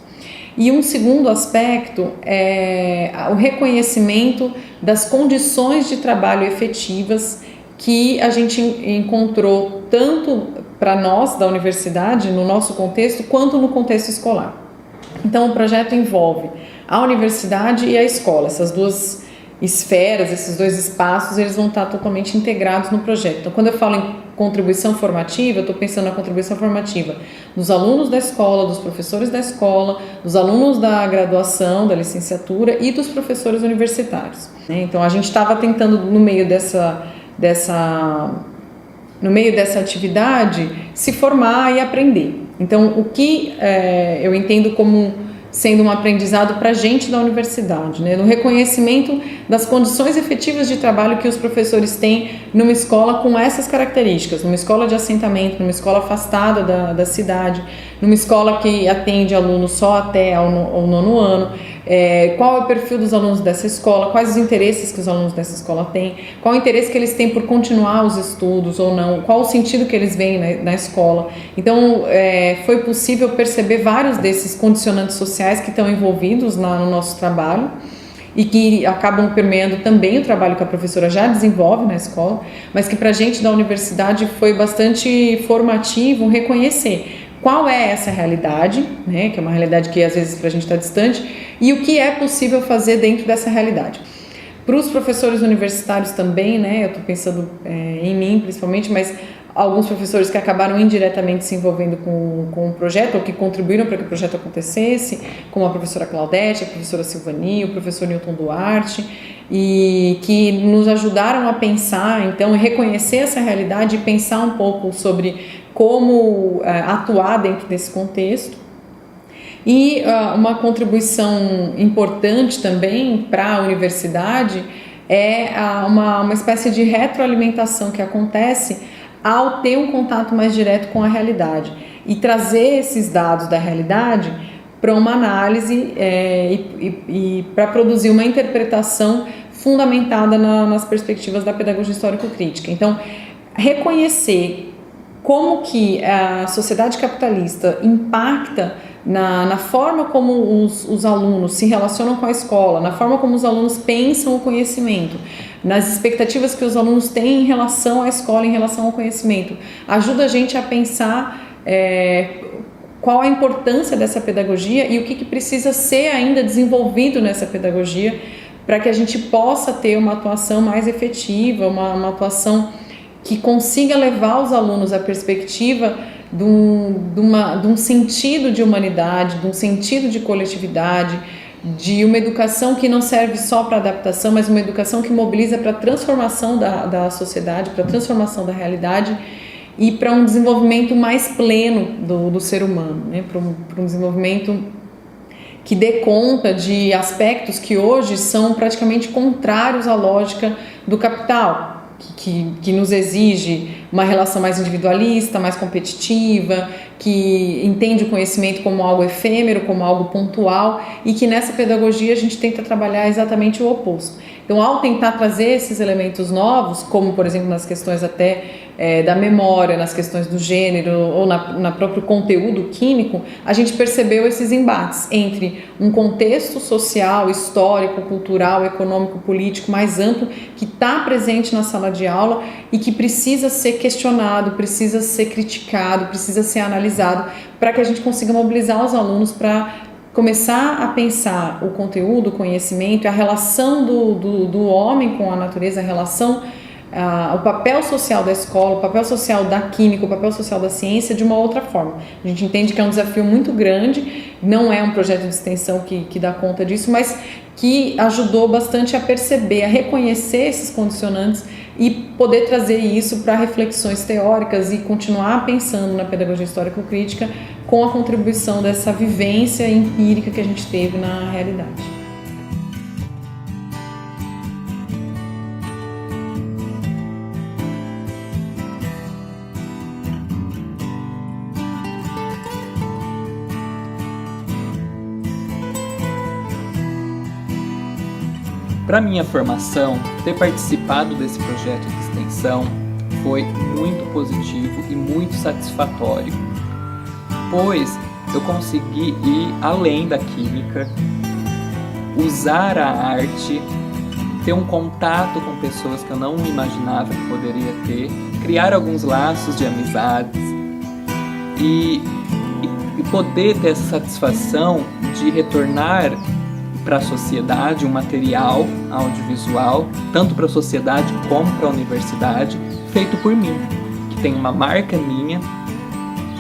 E um segundo aspecto é o reconhecimento das condições de trabalho efetivas que a gente encontrou tanto para nós da universidade, no nosso contexto, quanto no contexto escolar. Então o projeto envolve a universidade e a escola, essas duas esferas, esses dois espaços, eles vão estar totalmente integrados no projeto. Então quando eu falo em contribuição formativa, eu estou pensando na contribuição formativa dos alunos da escola, dos professores da escola, dos alunos da graduação, da licenciatura e dos professores universitários. Então a gente estava tentando, no meio dessa atividade, se formar e aprender. Então o que eu entendo como sendo um aprendizado para a gente da universidade, né? No reconhecimento das condições efetivas de trabalho que os professores têm numa escola com essas características, numa escola de assentamento, numa escola afastada da cidade, numa escola que atende alunos só até ao 9º ano, qual é o perfil dos alunos dessa escola, quais os interesses que os alunos dessa escola têm, qual o interesse que eles têm por continuar os estudos ou não, qual o sentido que eles veem na escola. Então, foi possível perceber vários desses condicionantes sociais que estão envolvidos no nosso trabalho e que acabam permeando também o trabalho que a professora já desenvolve na escola, mas que para a gente da universidade foi bastante formativo reconhecer qual é essa realidade, né, que é uma realidade que às vezes para a gente está distante, e o que é possível fazer dentro dessa realidade. Para os professores universitários também, né, eu estou pensando em mim principalmente, mas alguns professores que acabaram indiretamente se envolvendo com o projeto, ou que contribuíram para que o projeto acontecesse, como a professora Claudete, a professora Silvani, o professor Newton Duarte, e que nos ajudaram a pensar, então, reconhecer essa realidade e pensar um pouco sobre como atuar dentro desse contexto. E uma contribuição importante também para a universidade é uma espécie de retroalimentação que acontece ao ter um contato mais direto com a realidade e trazer esses dados da realidade para uma análise e para produzir uma interpretação fundamentada nas perspectivas da pedagogia histórico-crítica. Então, reconhecer como que a sociedade capitalista impacta na forma como os alunos se relacionam com a escola, na forma como os alunos pensam o conhecimento, nas expectativas que os alunos têm em relação à escola, em relação ao conhecimento, ajuda a gente a pensar qual a importância dessa pedagogia e o que precisa ser ainda desenvolvido nessa pedagogia para que a gente possa ter uma atuação mais efetiva, uma atuação que consiga levar os alunos à perspectiva de um sentido de humanidade, de um sentido de coletividade, de uma educação que não serve só para adaptação, mas uma educação que mobiliza para a transformação da sociedade, para a transformação da realidade e para um desenvolvimento mais pleno do ser humano, né? Para um desenvolvimento que dê conta de aspectos que hoje são praticamente contrários à lógica do capital, que nos exige uma relação mais individualista, mais competitiva, que entende o conhecimento como algo efêmero, como algo pontual, e que nessa pedagogia a gente tenta trabalhar exatamente o oposto. Então, ao tentar trazer esses elementos novos, como por exemplo nas questões até da memória, nas questões do gênero ou na próprio conteúdo químico, a gente percebeu esses embates entre um contexto social, histórico, cultural, econômico, político mais amplo que está presente na sala de aula e que precisa ser questionado, precisa ser criticado, precisa ser analisado para que a gente consiga mobilizar os alunos para começar a pensar o conteúdo, o conhecimento, a relação do homem com a natureza, a relação, o papel social da escola, o papel social da química, o papel social da ciência de uma outra forma. A gente entende que é um desafio muito grande, não é um projeto de extensão que dá conta disso, mas que ajudou bastante a perceber, a reconhecer esses condicionantes e poder trazer isso para reflexões teóricas e continuar pensando na pedagogia histórico-crítica com a contribuição dessa vivência empírica que a gente teve na realidade. Para minha formação, ter participado desse projeto de extensão foi muito positivo e muito satisfatório, pois eu consegui ir além da química, usar a arte, ter um contato com pessoas que eu não imaginava que poderia ter, criar alguns laços de amizades e poder ter essa satisfação de retornar para a sociedade um material audiovisual, tanto para a sociedade como para a universidade, feito por mim, que tem uma marca minha,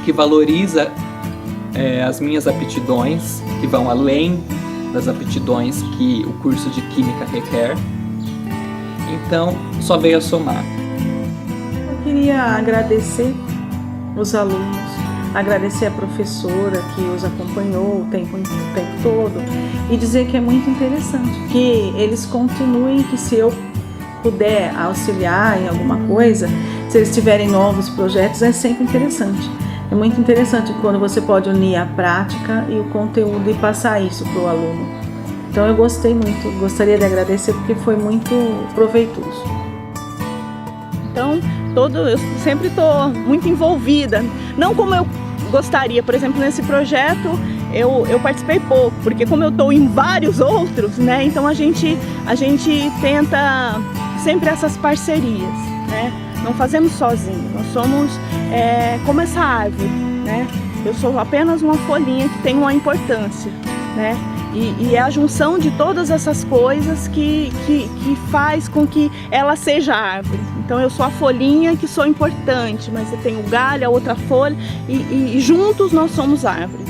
que valoriza as minhas aptidões, que vão além das aptidões que o curso de Química requer. Então, só veio a somar. Eu queria agradecer os alunos, agradecer a professora que os acompanhou o tempo todo e dizer que é muito interessante, que eles continuem, que se eu puder auxiliar em alguma coisa, se eles tiverem novos projetos, é sempre interessante. É muito interessante quando você pode unir a prática e o conteúdo e passar isso para o aluno. Então eu gostei muito, gostaria de agradecer porque foi muito proveitoso. Então, eu sempre estou muito envolvida, não como eu gostaria. Por exemplo, nesse projeto eu participei pouco, porque como eu estou em vários outros, né, então a gente tenta sempre essas parcerias, né? Não fazemos sozinhos, nós somos como essa árvore, né? Eu sou apenas uma folhinha que tem uma importância, né? E é a junção de todas essas coisas que faz com que ela seja árvore. Então eu sou a folhinha que sou importante, mas eu tenho o galho, a outra folha, e juntos nós somos árvore.